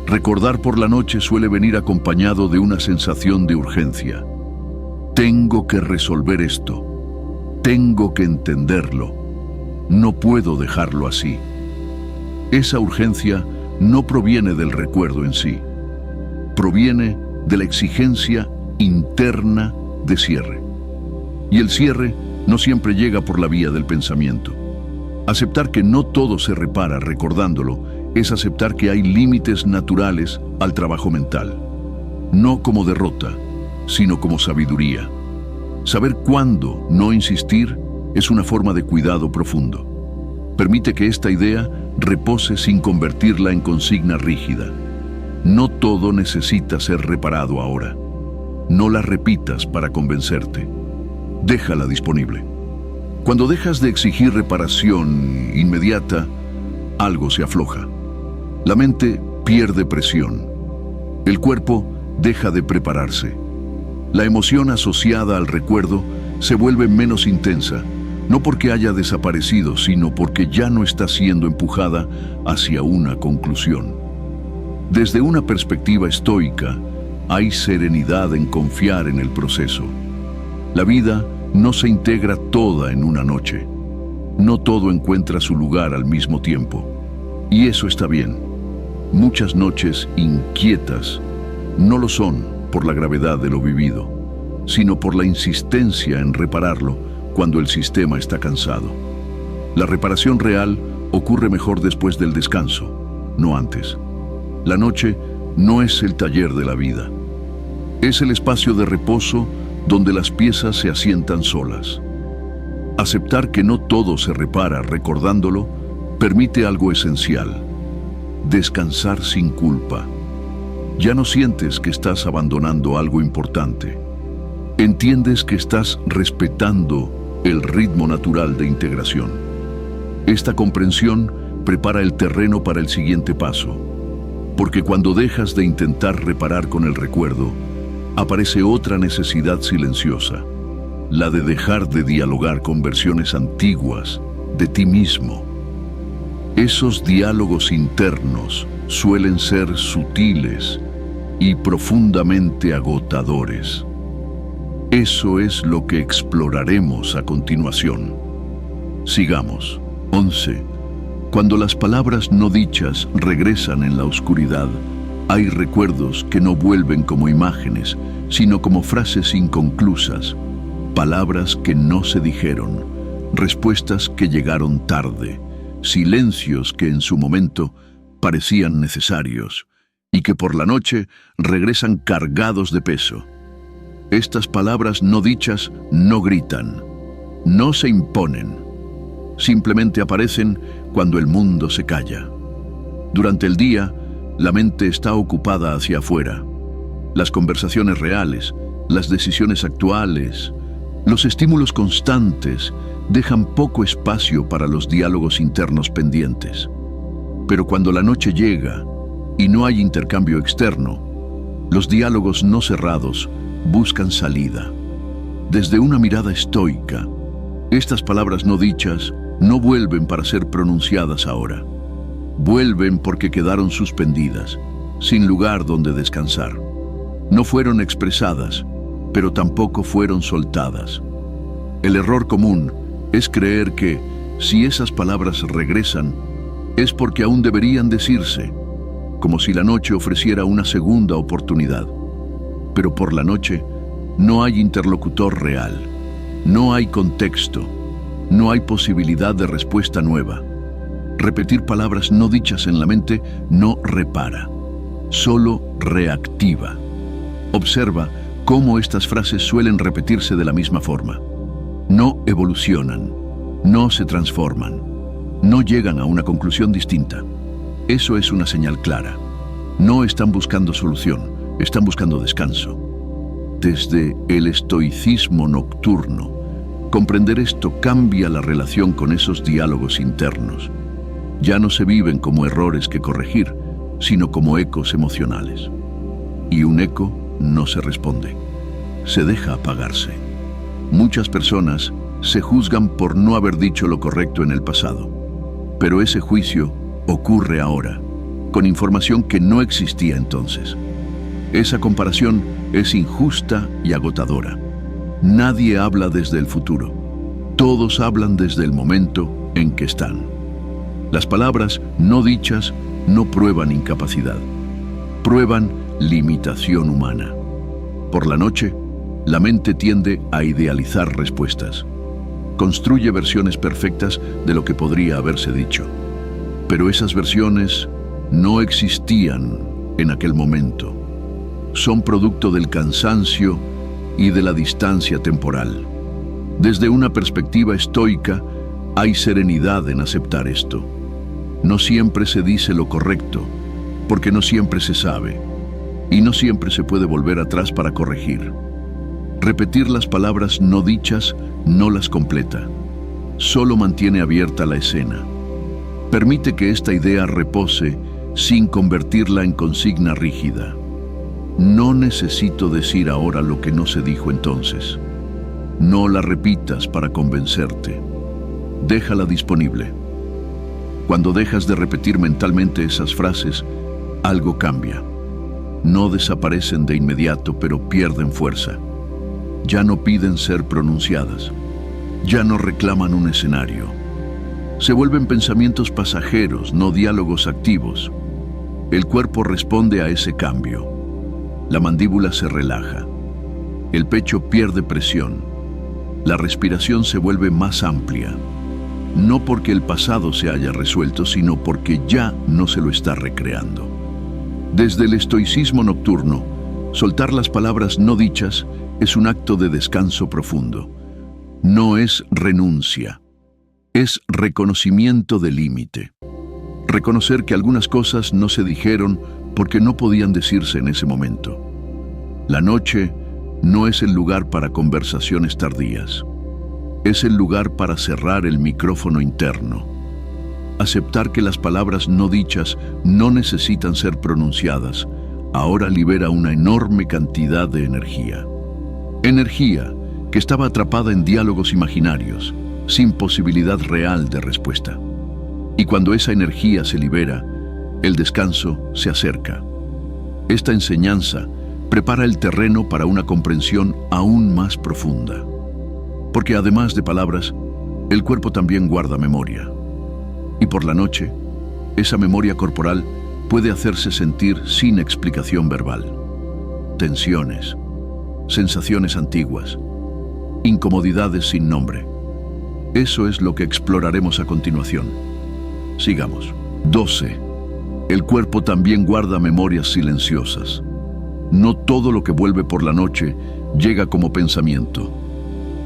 Recordar por la noche suele venir acompañado de una sensación de urgencia. Tengo que resolver esto. Tengo que entenderlo. No puedo dejarlo así. Esa urgencia no proviene del recuerdo en sí. Proviene de la exigencia interna de cierre. Y el cierre no siempre llega por la vía del pensamiento. Aceptar que no todo se repara recordándolo es aceptar que hay límites naturales al trabajo mental. No como derrota, sino como sabiduría. Saber cuándo no insistir es una forma de cuidado profundo. Permite que esta idea repose sin convertirla en consigna rígida. No todo necesita ser reparado ahora. No la repitas para convencerte. Déjala disponible. Cuando dejas de exigir reparación inmediata, algo se afloja. La mente pierde presión. El cuerpo deja de prepararse. La emoción asociada al recuerdo se vuelve menos intensa, no porque haya desaparecido, sino porque ya no está siendo empujada hacia una conclusión. Desde una perspectiva estoica, hay serenidad en confiar en el proceso. La vida no se integra toda en una noche. No todo encuentra su lugar al mismo tiempo. Y eso está bien. Muchas noches inquietas no lo son por la gravedad de lo vivido, sino por la insistencia en repararlo cuando el sistema está cansado. La reparación real ocurre mejor después del descanso, no antes. La noche no es el taller de la vida. Es el espacio de reposo donde las piezas se asientan solas. Aceptar que no todo se repara recordándolo permite algo esencial: descansar sin culpa. Ya no sientes que estás abandonando algo importante. Entiendes que estás respetando el ritmo natural de integración. Esta comprensión prepara el terreno para el siguiente paso, porque cuando dejas de intentar reparar con el recuerdo, aparece otra necesidad silenciosa, la de dejar de dialogar con versiones antiguas de ti mismo. Esos diálogos internos suelen ser sutiles y profundamente agotadores. Eso es lo que exploraremos a continuación. Sigamos. 11. Cuando las palabras no dichas regresan en la oscuridad, hay recuerdos que no vuelven como imágenes, sino como frases inconclusas, palabras que no se dijeron, respuestas que llegaron tarde, silencios que en su momento parecían necesarios y que por la noche regresan cargados de peso. Estas palabras no dichas no gritan, no se imponen, simplemente aparecen cuando el mundo se calla. Durante el día, la mente está ocupada hacia afuera. Las conversaciones reales, las decisiones actuales, los estímulos constantes dejan poco espacio para los diálogos internos pendientes. Pero cuando la noche llega y no hay intercambio externo, los diálogos no cerrados buscan salida. Desde una mirada estoica, estas palabras no dichas no vuelven para ser pronunciadas ahora. Vuelven porque quedaron suspendidas, sin lugar donde descansar. No fueron expresadas, pero tampoco fueron soltadas. El error común es creer que, si esas palabras regresan, es porque aún deberían decirse, como si la noche ofreciera una segunda oportunidad. Pero por la noche no hay interlocutor real, no hay contexto, no hay posibilidad de respuesta nueva. Repetir palabras no dichas en la mente no repara, solo reactiva. Observa cómo estas frases suelen repetirse de la misma forma. No evolucionan, no se transforman, no llegan a una conclusión distinta. Eso es una señal clara. No están buscando solución, están buscando descanso. Desde el estoicismo nocturno, comprender esto cambia la relación con esos diálogos internos. Ya no se viven como errores que corregir, sino como ecos emocionales. Y un eco no se responde, se deja apagarse. Muchas personas se juzgan por no haber dicho lo correcto en el pasado, pero ese juicio ocurre ahora, con información que no existía entonces. Esa comparación es injusta y agotadora. Nadie habla desde el futuro. Todos hablan desde el momento en que están. Las palabras no dichas no prueban incapacidad, prueban limitación humana. Por la noche, la mente tiende a idealizar respuestas. Construye versiones perfectas de lo que podría haberse dicho. Pero esas versiones no existían en aquel momento. Son producto del cansancio y de la distancia temporal. Desde una perspectiva estoica, hay serenidad en aceptar esto. No siempre se dice lo correcto, porque no siempre se sabe, y no siempre se puede volver atrás para corregir. Repetir las palabras no dichas no las completa, solo mantiene abierta la escena. Permite que esta idea repose sin convertirla en consigna rígida. No necesito decir ahora lo que no se dijo entonces. No la repitas para convencerte. Déjala disponible. Cuando dejas de repetir mentalmente esas frases, algo cambia. No desaparecen de inmediato, pero pierden fuerza. Ya no piden ser pronunciadas. Ya no reclaman un escenario. Se vuelven pensamientos pasajeros, no diálogos activos. El cuerpo responde a ese cambio. La mandíbula se relaja. El pecho pierde presión. La respiración se vuelve más amplia. No porque el pasado se haya resuelto, sino porque ya no se lo está recreando. Desde el estoicismo nocturno, soltar las palabras no dichas es un acto de descanso profundo. No es renuncia, es reconocimiento del límite. Reconocer que algunas cosas no se dijeron porque no podían decirse en ese momento. La noche no es el lugar para conversaciones tardías. Es el lugar para cerrar el micrófono interno. Aceptar que las palabras no dichas no necesitan ser pronunciadas, ahora libera una enorme cantidad de energía. Energía que estaba atrapada en diálogos imaginarios, sin posibilidad real de respuesta. Y cuando esa energía se libera, el descanso se acerca. Esta enseñanza prepara el terreno para una comprensión aún más profunda. Porque además de palabras, el cuerpo también guarda memoria. Y por la noche, esa memoria corporal puede hacerse sentir sin explicación verbal. Tensiones, sensaciones antiguas, incomodidades sin nombre. Eso es lo que exploraremos a continuación. Sigamos. 12. El cuerpo también guarda memorias silenciosas. No todo lo que vuelve por la noche llega como pensamiento.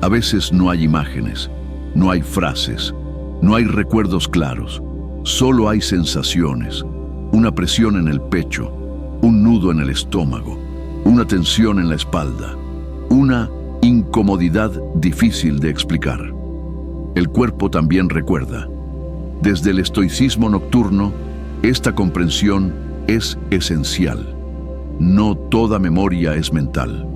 A veces no hay imágenes, no hay frases, no hay recuerdos claros. Solo hay sensaciones, una presión en el pecho, un nudo en el estómago, una tensión en la espalda, una incomodidad difícil de explicar. El cuerpo también recuerda. Desde el estoicismo nocturno, esta comprensión es esencial. No toda memoria es mental.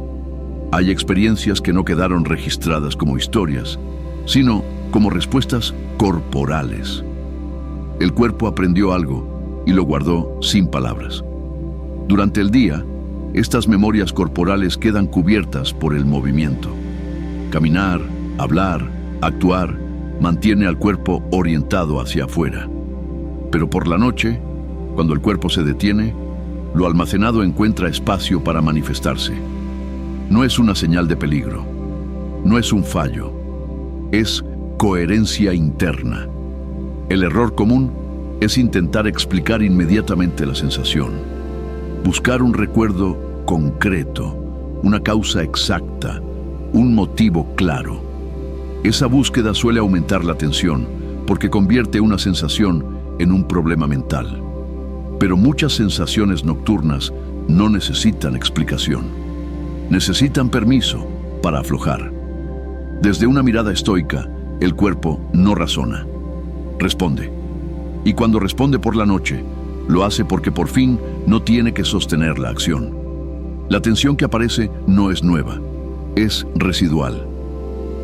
Hay experiencias que no quedaron registradas como historias, sino como respuestas corporales. El cuerpo aprendió algo y lo guardó sin palabras. Durante el día, estas memorias corporales quedan cubiertas por el movimiento. Caminar, hablar, actuar, mantiene al cuerpo orientado hacia afuera. Pero por la noche, cuando el cuerpo se detiene, lo almacenado encuentra espacio para manifestarse. No es una señal de peligro, no es un fallo, es coherencia interna. El error común es intentar explicar inmediatamente la sensación, buscar un recuerdo concreto, una causa exacta, un motivo claro. Esa búsqueda suele aumentar la tensión porque convierte una sensación en un problema mental. Pero muchas sensaciones nocturnas no necesitan explicación. Necesitan permiso para aflojar. Desde una mirada estoica, el cuerpo no razona, responde. Y cuando responde por la noche, lo hace porque por fin no tiene que sostener la acción. La tensión que aparece no es nueva, es residual.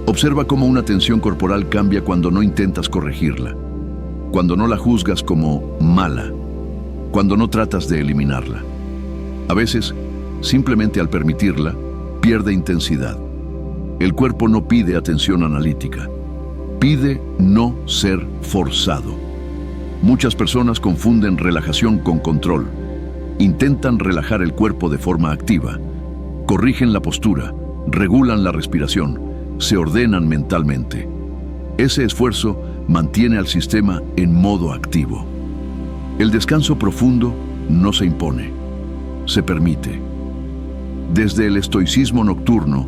Observa cómo una tensión corporal cambia cuando no intentas corregirla, cuando no la juzgas como mala, cuando no tratas de eliminarla. A veces, simplemente al permitirla, pierde intensidad. El cuerpo no pide atención analítica, pide no ser forzado. Muchas personas confunden relajación con control. Intentan relajar el cuerpo de forma activa, corrigen la postura, regulan la respiración, se ordenan mentalmente. Ese esfuerzo mantiene al sistema en modo activo. El descanso profundo no se impone, se permite. Desde el estoicismo nocturno,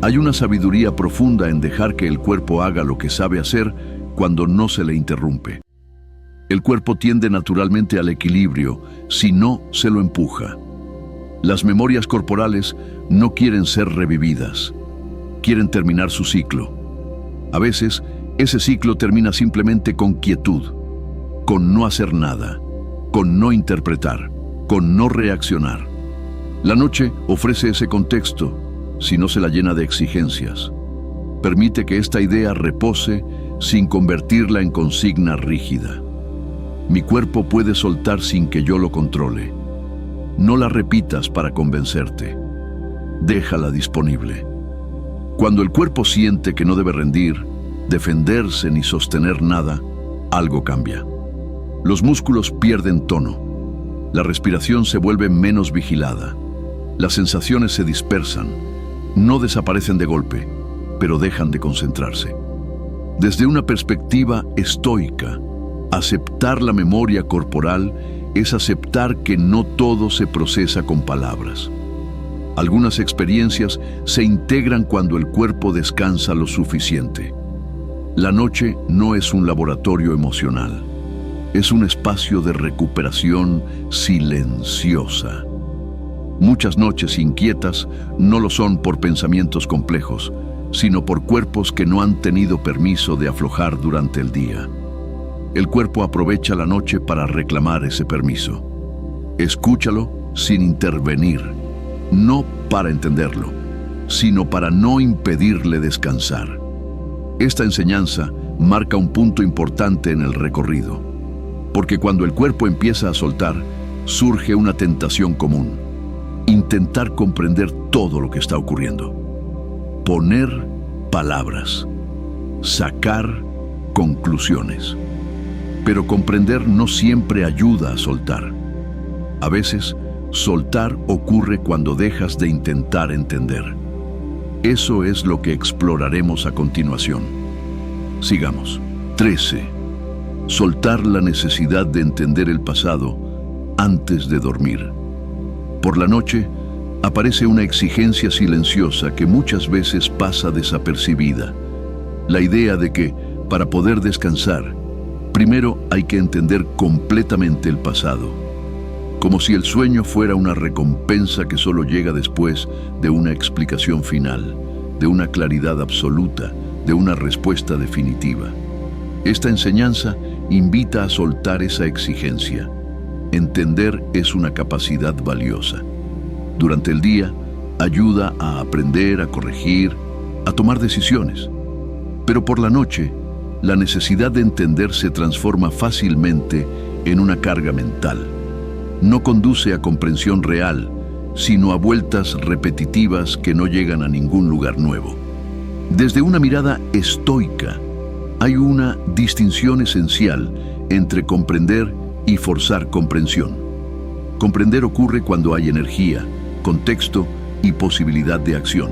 hay una sabiduría profunda en dejar que el cuerpo haga lo que sabe hacer cuando no se le interrumpe. El cuerpo tiende naturalmente al equilibrio si no se lo empuja. Las memorias corporales no quieren ser revividas, quieren terminar su ciclo. A veces, ese ciclo termina simplemente con quietud, con no hacer nada, con no interpretar, con no reaccionar. La noche ofrece ese contexto si no se la llena de exigencias. Permite que esta idea repose sin convertirla en consigna rígida. Mi cuerpo puede soltar sin que yo lo controle. No la repitas para convencerte. Déjala disponible. Cuando el cuerpo siente que no debe rendir, defenderse ni sostener nada, algo cambia. Los músculos pierden tono. La respiración se vuelve menos vigilada. Las sensaciones se dispersan. No desaparecen de golpe, pero dejan de concentrarse. Desde una perspectiva estoica, aceptar la memoria corporal es aceptar que no todo se procesa con palabras. Algunas experiencias se integran cuando el cuerpo descansa lo suficiente. La noche no es un laboratorio emocional, es un espacio de recuperación silenciosa. Muchas noches inquietas no lo son por pensamientos complejos, sino por cuerpos que no han tenido permiso de aflojar durante el día. El cuerpo aprovecha la noche para reclamar ese permiso. Escúchalo sin intervenir, no para entenderlo, sino para no impedirle descansar. Esta enseñanza marca un punto importante en el recorrido, porque cuando el cuerpo empieza a soltar, surge una tentación común: intentar comprender todo lo que está ocurriendo. Poner palabras, sacar conclusiones. Pero comprender no siempre ayuda a soltar. A veces, soltar ocurre cuando dejas de intentar entender. Eso es lo que exploraremos a continuación. Sigamos. 13. Soltar la necesidad de entender el pasado antes de dormir. Por la noche, aparece una exigencia silenciosa que muchas veces pasa desapercibida. La idea de que, para poder descansar, primero hay que entender completamente el pasado, como si el sueño fuera una recompensa que solo llega después de una explicación final, de una claridad absoluta, de una respuesta definitiva. Esta enseñanza invita a soltar esa exigencia. Entender es una capacidad valiosa. Durante el día, ayuda a aprender, a corregir, a tomar decisiones. Pero por la noche, la necesidad de entender se transforma fácilmente en una carga mental. No conduce a comprensión real, sino a vueltas repetitivas que no llegan a ningún lugar nuevo. Desde una mirada estoica, hay una distinción esencial entre comprender y forzar comprensión. Comprender ocurre cuando hay energía, contexto y posibilidad de acción.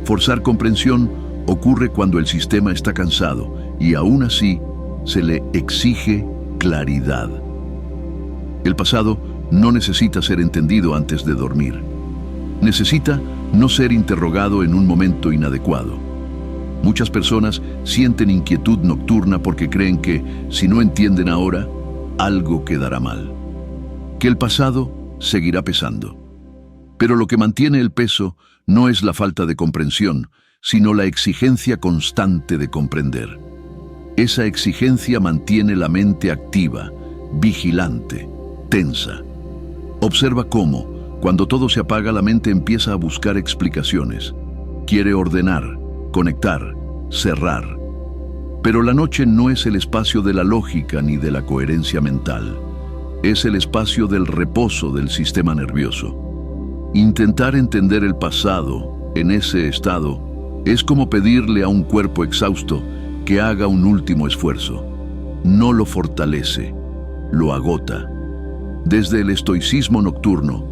Forzar comprensión ocurre cuando el sistema está cansado y aún así se le exige claridad. El pasado no necesita ser entendido antes de dormir. Necesita no ser interrogado en un momento inadecuado. Muchas personas sienten inquietud nocturna porque creen que, si no entienden ahora, algo quedará mal. Que el pasado seguirá pesando. Pero lo que mantiene el peso no es la falta de comprensión, sino la exigencia constante de comprender. Esa exigencia mantiene la mente activa, vigilante, tensa. Observa cómo, cuando todo se apaga, la mente empieza a buscar explicaciones. Quiere ordenar, conectar, cerrar. Pero la noche no es el espacio de la lógica ni de la coherencia mental. Es el espacio del reposo del sistema nervioso. Intentar entender el pasado en ese estado es como pedirle a un cuerpo exhausto que haga un último esfuerzo. No lo fortalece, lo agota. Desde el estoicismo nocturno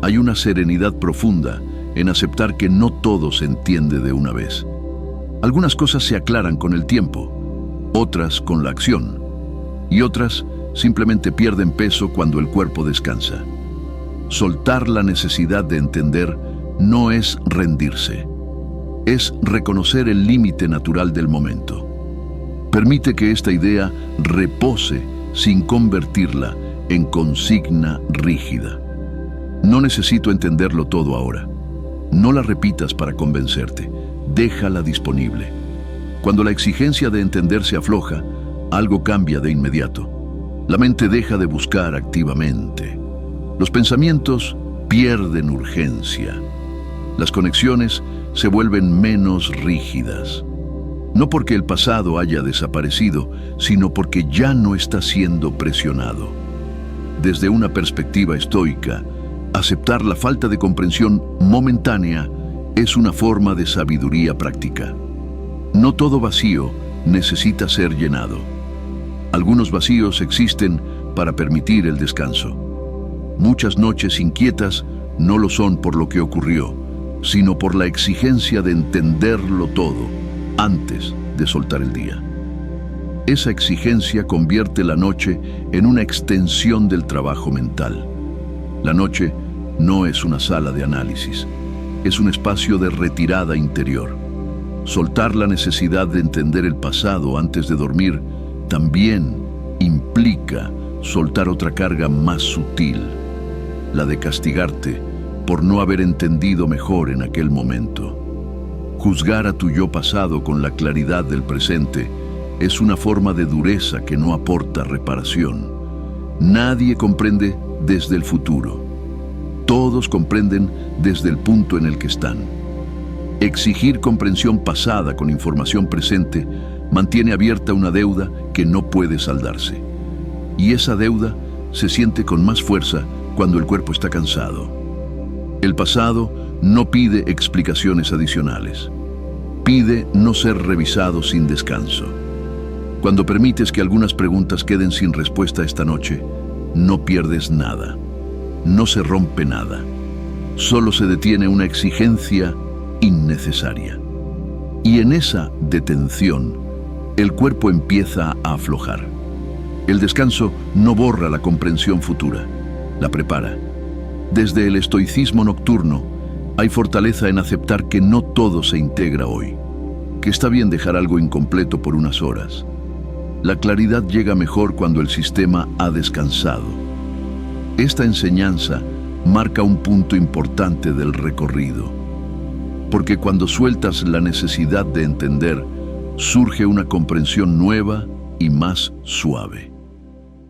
hay una serenidad profunda en aceptar que no todo se entiende de una vez. Algunas cosas se aclaran con el tiempo, otras con la acción, y otras simplemente pierden peso cuando el cuerpo descansa. Soltar la necesidad de entender no es rendirse, es reconocer el límite natural del momento. Permite que esta idea repose sin convertirla en consigna rígida. No necesito entenderlo todo ahora. No la repitas para convencerte, déjala disponible. Cuando la exigencia de entender se afloja, algo cambia de inmediato. La mente deja de buscar activamente. Los pensamientos pierden urgencia. Las conexiones se vuelven menos rígidas. No porque el pasado haya desaparecido, sino porque ya no está siendo presionado. Desde una perspectiva estoica, aceptar la falta de comprensión momentánea es una forma de sabiduría práctica. No todo vacío necesita ser llenado. Algunos vacíos existen para permitir el descanso. Muchas noches inquietas no lo son por lo que ocurrió, sino por la exigencia de entenderlo todo antes de soltar el día. Esa exigencia convierte la noche en una extensión del trabajo mental. La noche no es una sala de análisis, es un espacio de retirada interior. Soltar la necesidad de entender el pasado antes de dormir también implica soltar otra carga más sutil, la de castigarte por no haber entendido mejor en aquel momento. Juzgar a tu yo pasado con la claridad del presente es una forma de dureza que no aporta reparación. Nadie comprende desde el futuro. Todos comprenden desde el punto en el que están. Exigir comprensión pasada con información presente mantiene abierta una deuda que no puede saldarse. Y esa deuda se siente con más fuerza cuando el cuerpo está cansado. El pasado no pide explicaciones adicionales. Pide no ser revisado sin descanso. Cuando permites que algunas preguntas queden sin respuesta esta noche, no pierdes nada. No se rompe nada. Solo se detiene una exigencia innecesaria. Y en esa detención, el cuerpo empieza a aflojar. El descanso no borra la comprensión futura, la prepara. Desde el estoicismo nocturno, hay fortaleza en aceptar que no todo se integra hoy, que está bien dejar algo incompleto por unas horas. La claridad llega mejor cuando el sistema ha descansado. Esta enseñanza marca un punto importante del recorrido, porque cuando sueltas la necesidad de entender, surge una comprensión nueva y más suave.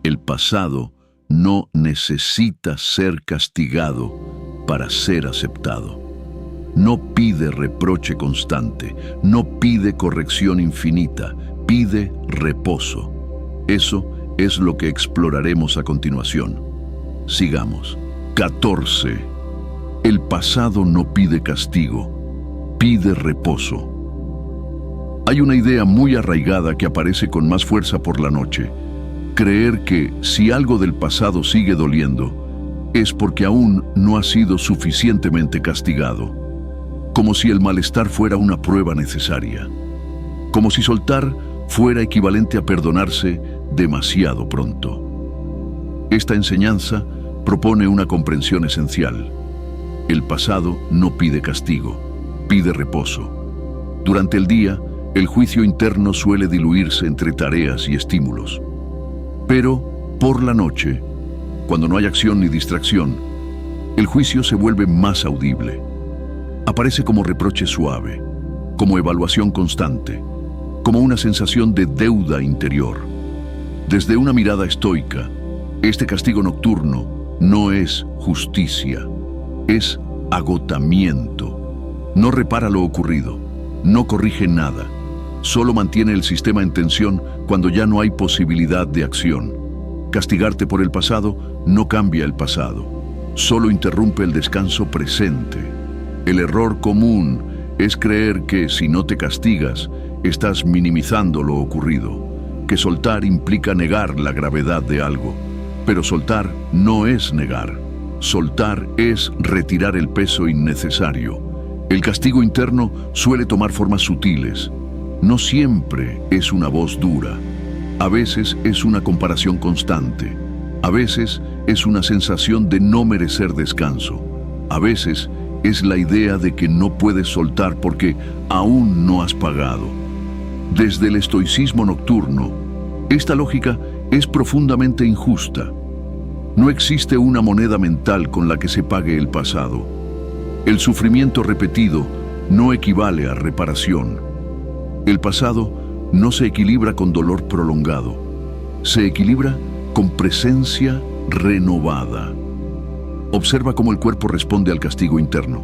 El pasado no necesita ser castigado para ser aceptado. No pide reproche constante, no pide corrección infinita, pide reposo. Eso es lo que exploraremos a continuación. Sigamos. 14. El pasado no pide castigo, pide reposo. Hay una idea muy arraigada que aparece con más fuerza por la noche. Creer que si algo del pasado sigue doliendo, es porque aún no has sido suficientemente castigado, como si el malestar fuera una prueba necesaria, como si soltar fuera equivalente a perdonarse demasiado pronto. Esta enseñanza propone una comprensión esencial. El pasado no pide castigo, pide reposo. Durante el día, el juicio interno suele diluirse entre tareas y estímulos. Pero, por la noche, cuando no hay acción ni distracción, el juicio se vuelve más audible. Aparece como reproche suave, como evaluación constante, como una sensación de deuda interior. Desde una mirada estoica, este castigo nocturno no es justicia, es agotamiento. No repara lo ocurrido, no corrige nada, solo mantiene el sistema en tensión cuando ya no hay posibilidad de acción. Castigarte por el pasado no cambia el pasado, solo interrumpe el descanso presente. El error común es creer que si no te castigas, estás minimizando lo ocurrido, que soltar implica negar la gravedad de algo. Pero soltar no es negar. Soltar es retirar el peso innecesario. El castigo interno suele tomar formas sutiles. No siempre es una voz dura. A veces es una comparación constante. A veces es una sensación de no merecer descanso. A veces es la idea de que no puedes soltar porque aún no has pagado. Desde el estoicismo nocturno, esta lógica es profundamente injusta. No existe una moneda mental con la que se pague el pasado. El sufrimiento repetido no equivale a reparación. El pasado no se equilibra con dolor prolongado. Se equilibra con presencia renovada. Observa cómo el cuerpo responde al castigo interno.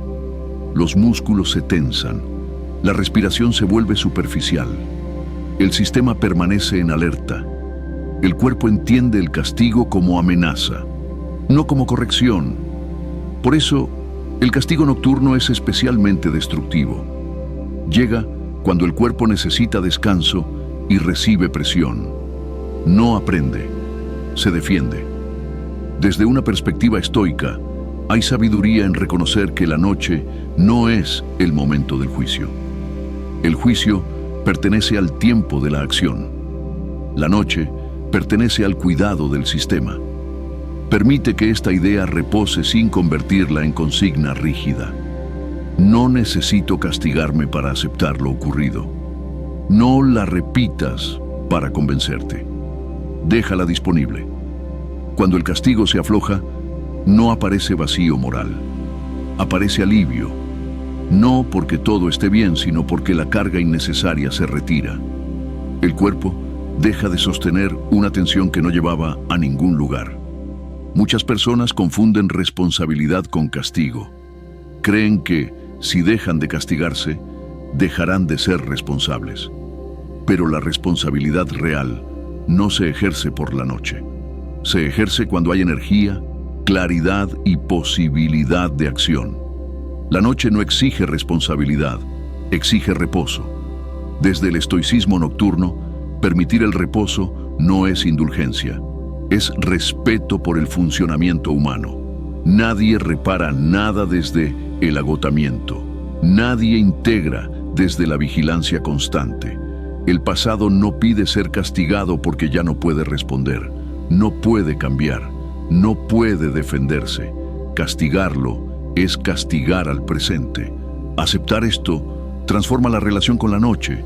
Los músculos se tensan. La respiración se vuelve superficial. El sistema permanece en alerta. El cuerpo entiende el castigo como amenaza, no como corrección. Por eso, el castigo nocturno es especialmente destructivo. Llega cuando el cuerpo necesita descanso y recibe presión. No aprende, se defiende. Desde una perspectiva estoica, hay sabiduría en reconocer que la noche no es el momento del juicio. El juicio pertenece al tiempo de la acción. La noche pertenece al cuidado del sistema. Permite que esta idea repose sin convertirla en consigna rígida. No necesito castigarme para aceptar lo ocurrido. No la repitas para convencerte. Déjala disponible. Cuando el castigo se afloja, no aparece vacío moral. Aparece alivio. No porque todo esté bien, sino porque la carga innecesaria se retira. El cuerpo deja de sostener una tensión que no llevaba a ningún lugar. Muchas personas confunden responsabilidad con castigo. Creen que, si dejan de castigarse, dejarán de ser responsables. Pero la responsabilidad real no se ejerce por la noche. Se ejerce cuando hay energía, claridad y posibilidad de acción. La noche no exige responsabilidad, exige reposo. Desde el estoicismo nocturno, permitir el reposo no es indulgencia, es respeto por el funcionamiento humano. Nadie repara nada desde el agotamiento. Nadie integra desde la vigilancia constante. El pasado no pide ser castigado porque ya no puede responder, no puede cambiar, no puede defenderse. Castigarlo es castigar al presente. Aceptar esto transforma la relación con la noche.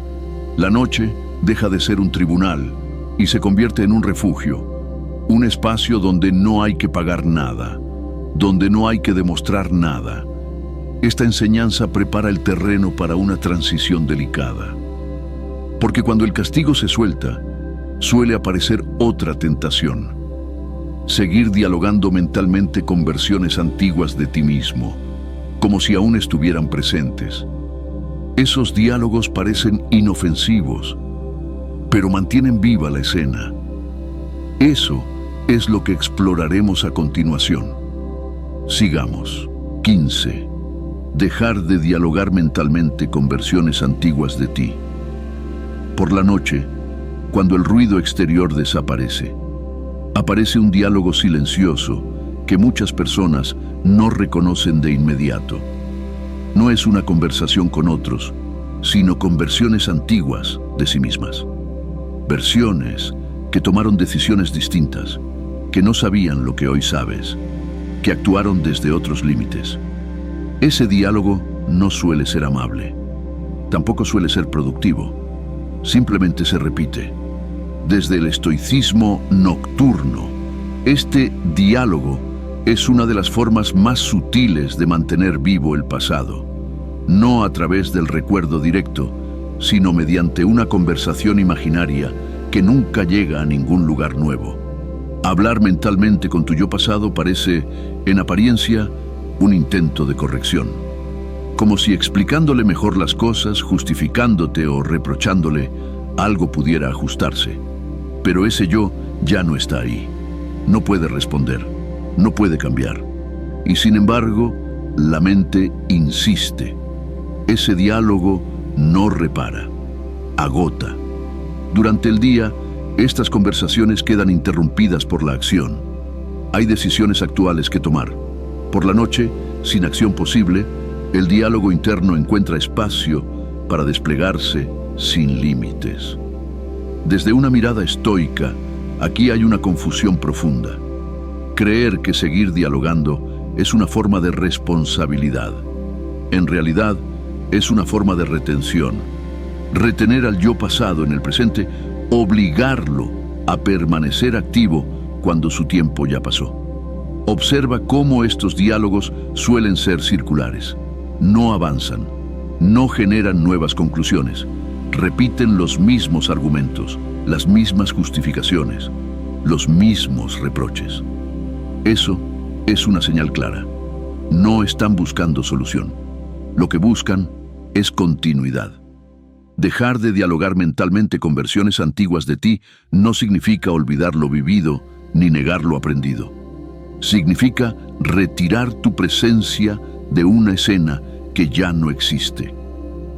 La noche deja de ser un tribunal y se convierte en un refugio, un espacio donde no hay que pagar nada, donde no hay que demostrar nada. Esta enseñanza prepara el terreno para una transición delicada. Porque cuando el castigo se suelta, suele aparecer otra tentación. Seguir dialogando mentalmente con versiones antiguas de ti mismo, como si aún estuvieran presentes. Esos diálogos parecen inofensivos, pero mantienen viva la escena. Eso es lo que exploraremos a continuación. Sigamos. 15. Dejar de dialogar mentalmente con versiones antiguas de ti. Por la noche, cuando el ruido exterior desaparece, aparece un diálogo silencioso que muchas personas no reconocen de inmediato. No es una conversación con otros, sino con versiones antiguas de sí mismas. Versiones que tomaron decisiones distintas, que no sabían lo que hoy sabes, que actuaron desde otros límites. Ese diálogo no suele ser amable, tampoco suele ser productivo, simplemente se repite. Desde el estoicismo nocturno, este diálogo es una de las formas más sutiles de mantener vivo el pasado, no a través del recuerdo directo, sino mediante una conversación imaginaria que nunca llega a ningún lugar nuevo. Hablar mentalmente con tu yo pasado parece, en apariencia, un intento de corrección. Como si explicándole mejor las cosas, justificándote o reprochándole, algo pudiera ajustarse. Pero ese yo ya no está ahí. No puede responder, no puede cambiar. Y sin embargo, la mente insiste. Ese diálogo no repara, agota. Durante el día, estas conversaciones quedan interrumpidas por la acción. Hay decisiones actuales que tomar. Por la noche, sin acción posible, el diálogo interno encuentra espacio para desplegarse sin límites. Desde una mirada estoica, aquí hay una confusión profunda. Creer que seguir dialogando es una forma de responsabilidad. En realidad, es una forma de retención. Retener al yo pasado en el presente, obligarlo a permanecer activo cuando su tiempo ya pasó. Observa cómo estos diálogos suelen ser circulares. No avanzan, no generan nuevas conclusiones, repiten los mismos argumentos, las mismas justificaciones, los mismos reproches. Eso es una señal clara. No están buscando solución. Lo que buscan es continuidad. Dejar de dialogar mentalmente con versiones antiguas de ti no significa olvidar lo vivido ni negar lo aprendido. Significa retirar tu presencia de una escena que ya no existe.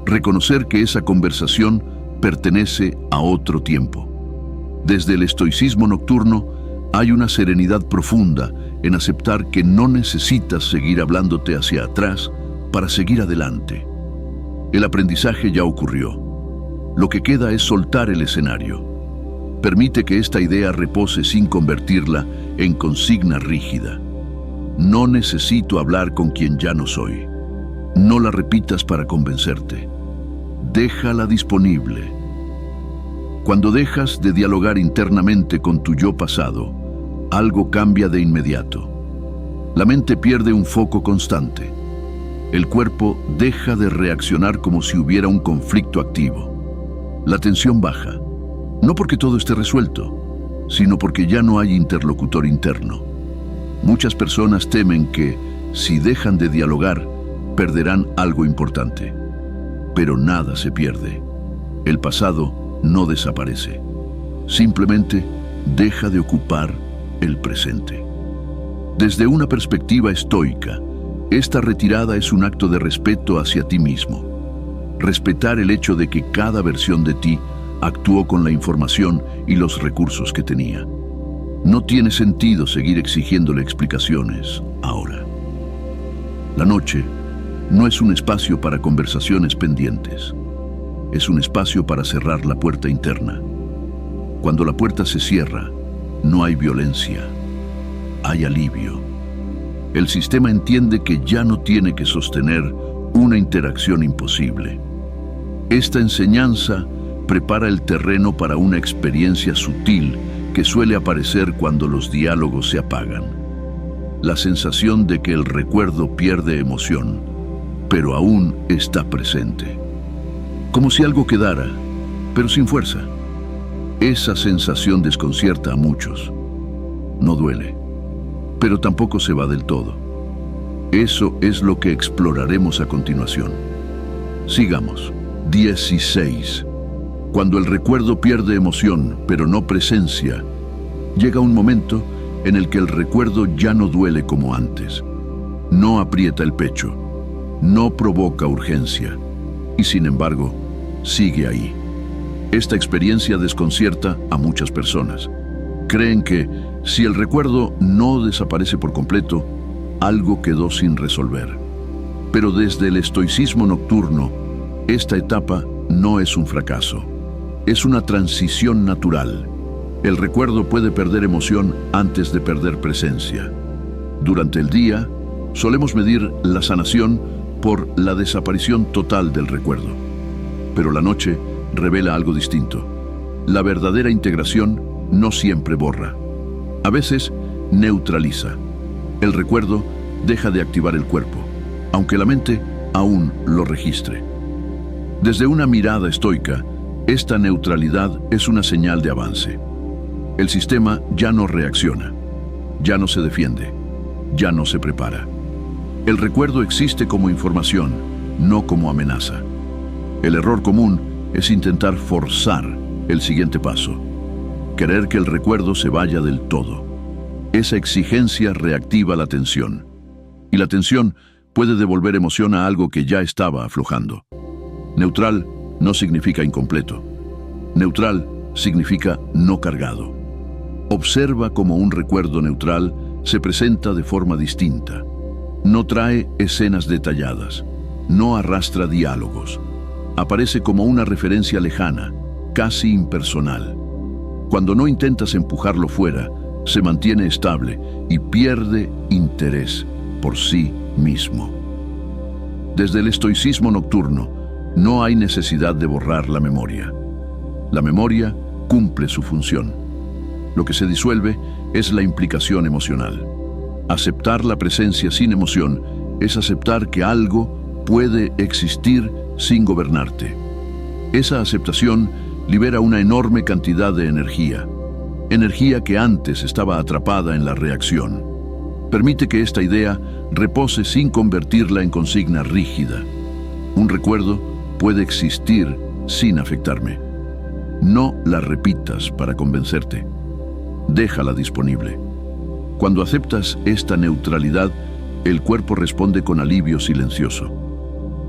Reconocer que esa conversación pertenece a otro tiempo. Desde el estoicismo nocturno hay una serenidad profunda en aceptar que no necesitas seguir hablándote hacia atrás para seguir adelante. El aprendizaje ya ocurrió. Lo que queda es soltar el escenario. Permite que esta idea repose sin convertirla en consigna rígida. No necesito hablar con quien ya no soy. No la repitas para convencerte. Déjala disponible. Cuando dejas de dialogar internamente con tu yo pasado, algo cambia de inmediato. La mente pierde un foco constante. El cuerpo deja de reaccionar como si hubiera un conflicto activo. La tensión baja, no porque todo esté resuelto, sino porque ya no hay interlocutor interno. Muchas personas temen que, si dejan de dialogar, perderán algo importante. Pero nada se pierde. El pasado no desaparece. Simplemente deja de ocupar el presente. Desde una perspectiva estoica, esta retirada es un acto de respeto hacia ti mismo. Respetar el hecho de que cada versión de ti actuó con la información y los recursos que tenía. No tiene sentido seguir exigiéndole explicaciones ahora. La noche no es un espacio para conversaciones pendientes. Es un espacio para cerrar la puerta interna. Cuando la puerta se cierra, no hay violencia, hay alivio. El sistema entiende que ya no tiene que sostener una interacción imposible. Esta enseñanza prepara el terreno para una experiencia sutil que suele aparecer cuando los diálogos se apagan. La sensación de que el recuerdo pierde emoción, pero aún está presente. Como si algo quedara, pero sin fuerza. Esa sensación desconcierta a muchos. No duele, pero tampoco se va del todo. Eso es lo que exploraremos a continuación. Sigamos. 16. Cuando el recuerdo pierde emoción, pero no presencia, llega un momento en el que el recuerdo ya no duele como antes. No aprieta el pecho, no provoca urgencia, y sin embargo, sigue ahí. Esta experiencia desconcierta a muchas personas. Creen que, si el recuerdo no desaparece por completo, algo quedó sin resolver. Pero desde el estoicismo nocturno, esta etapa no es un fracaso. Es una transición natural. El recuerdo puede perder emoción antes de perder presencia. Durante el día, solemos medir la sanación por la desaparición total del recuerdo. Pero la noche revela algo distinto. La verdadera integración no siempre borra. A veces neutraliza. El recuerdo deja de activar el cuerpo, aunque la mente aún lo registre. Desde una mirada estoica, esta neutralidad es una señal de avance. El sistema ya no reacciona, ya no se defiende, ya no se prepara. El recuerdo existe como información, no como amenaza. El error común es intentar forzar el siguiente paso, querer que el recuerdo se vaya del todo. Esa exigencia reactiva la tensión, y la tensión puede devolver emoción a algo que ya estaba aflojando. Neutral no significa incompleto. Neutral significa no cargado. Observa cómo un recuerdo neutral se presenta de forma distinta. No trae escenas detalladas, no arrastra diálogos. Aparece como una referencia lejana, casi impersonal. Cuando no intentas empujarlo fuera, se mantiene estable y pierde interés por sí mismo. Desde el estoicismo nocturno, no hay necesidad de borrar la memoria. La memoria cumple su función. Lo que se disuelve es la implicación emocional. Aceptar la presencia sin emoción es aceptar que algo puede existir sin gobernarte. Esa aceptación libera una enorme cantidad de energía que antes estaba atrapada en la reacción. Permite que esta idea repose sin convertirla en consigna rígida. Un recuerdo puede existir sin afectarme. No la repitas para convencerte. Déjala disponible. Cuando aceptas esta neutralidad, el cuerpo responde con alivio silencioso.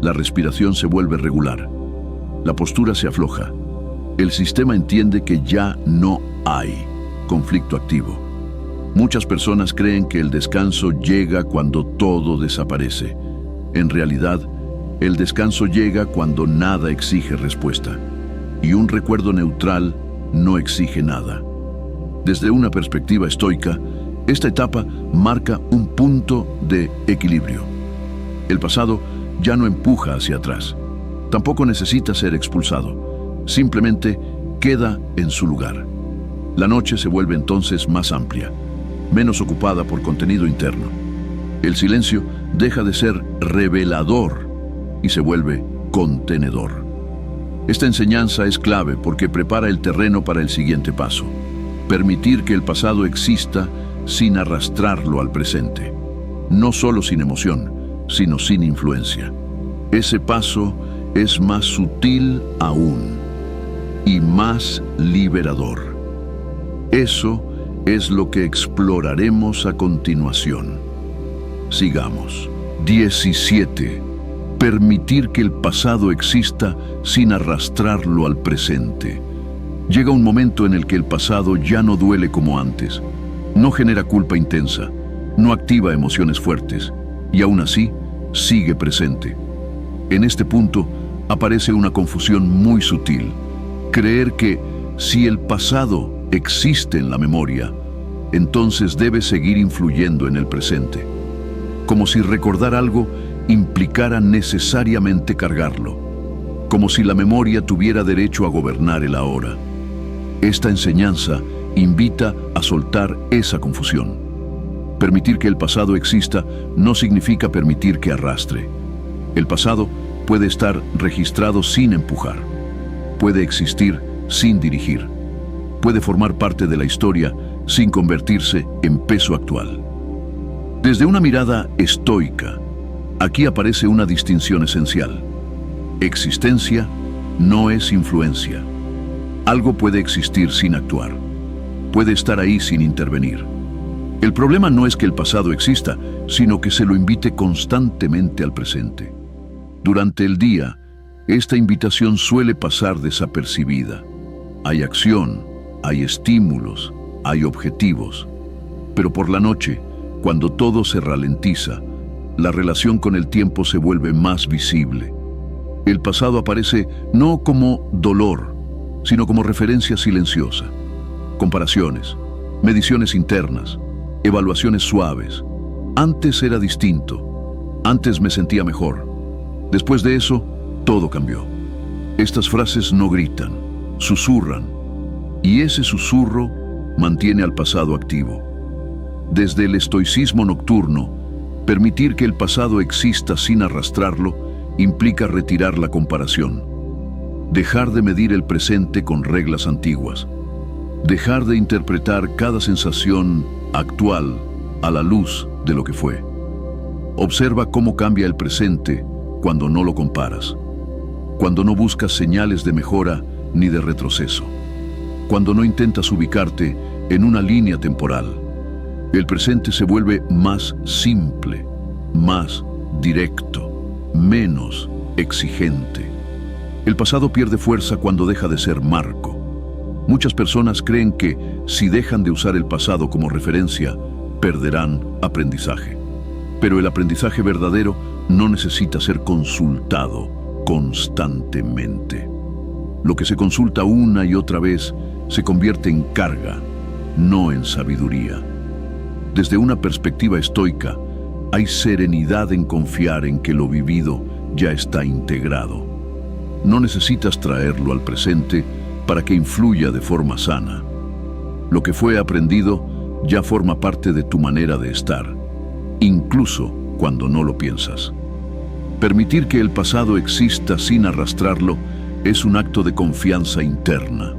La respiración se vuelve regular. La postura se afloja. El sistema entiende que ya no hay conflicto activo. Muchas personas creen que el descanso llega cuando todo desaparece. En realidad, el descanso llega cuando nada exige respuesta. Y un recuerdo neutral no exige nada. Desde una perspectiva estoica, esta etapa marca un punto de equilibrio. El pasado ya no empuja hacia atrás. Tampoco necesita ser expulsado. Simplemente queda en su lugar. La noche se vuelve entonces más amplia, menos ocupada por contenido interno. El silencio deja de ser revelador y se vuelve contenedor. Esta enseñanza es clave porque prepara el terreno para el siguiente paso: permitir que el pasado exista sin arrastrarlo al presente. No solo sin emoción, sino sin influencia. Ese paso es más sutil aún y más liberador. Eso es lo que exploraremos a continuación. Sigamos. 17. Permitir que el pasado exista sin arrastrarlo al presente. Llega un momento en el que el pasado ya no duele como antes. No genera culpa intensa, no activa emociones fuertes, y aún así sigue presente. En este punto aparece una confusión muy sutil. Creer que si el pasado existe en la memoria, entonces debe seguir influyendo en el presente. Como si recordar algo implicara necesariamente cargarlo. Como si la memoria tuviera derecho a gobernar el ahora. Esta enseñanza invita a soltar esa confusión. Permitir que el pasado exista no significa permitir que arrastre. El pasado puede estar registrado sin empujar. Puede existir sin dirigir. Puede formar parte de la historia sin convertirse en peso actual. Desde una mirada estoica, aquí aparece una distinción esencial. Existencia no es influencia. Algo puede existir sin actuar. Puede estar ahí sin intervenir. El problema no es que el pasado exista, sino que se lo invite constantemente al presente. Durante el día, esta invitación suele pasar desapercibida. Hay acción, hay estímulos, hay objetivos. Pero por la noche, cuando todo se ralentiza, la relación con el tiempo se vuelve más visible. El pasado aparece no como dolor, sino como referencia silenciosa. Comparaciones, mediciones internas, evaluaciones suaves. Antes era distinto. Antes me sentía mejor. Después de eso, todo cambió. Estas frases no gritan, susurran. Y ese susurro mantiene al pasado activo. Desde el estoicismo nocturno, permitir que el pasado exista sin arrastrarlo implica retirar la comparación. Dejar de medir el presente con reglas antiguas. Dejar de interpretar cada sensación actual a la luz de lo que fue. Observa cómo cambia el presente cuando no lo comparas. Cuando no buscas señales de mejora ni de retroceso. Cuando no intentas ubicarte en una línea temporal. El presente se vuelve más simple, más directo, menos exigente. El pasado pierde fuerza cuando deja de ser marco. Muchas personas creen que si dejan de usar el pasado como referencia, perderán aprendizaje. Pero el aprendizaje verdadero no necesita ser consultado constantemente. Lo que se consulta una y otra vez se convierte en carga, no en sabiduría. Desde una perspectiva estoica, hay serenidad en confiar en que lo vivido ya está integrado. No necesitas traerlo al presente para que influya de forma sana. Lo que fue aprendido ya forma parte de tu manera de estar, incluso cuando no lo piensas. Permitir que el pasado exista sin arrastrarlo es un acto de confianza interna.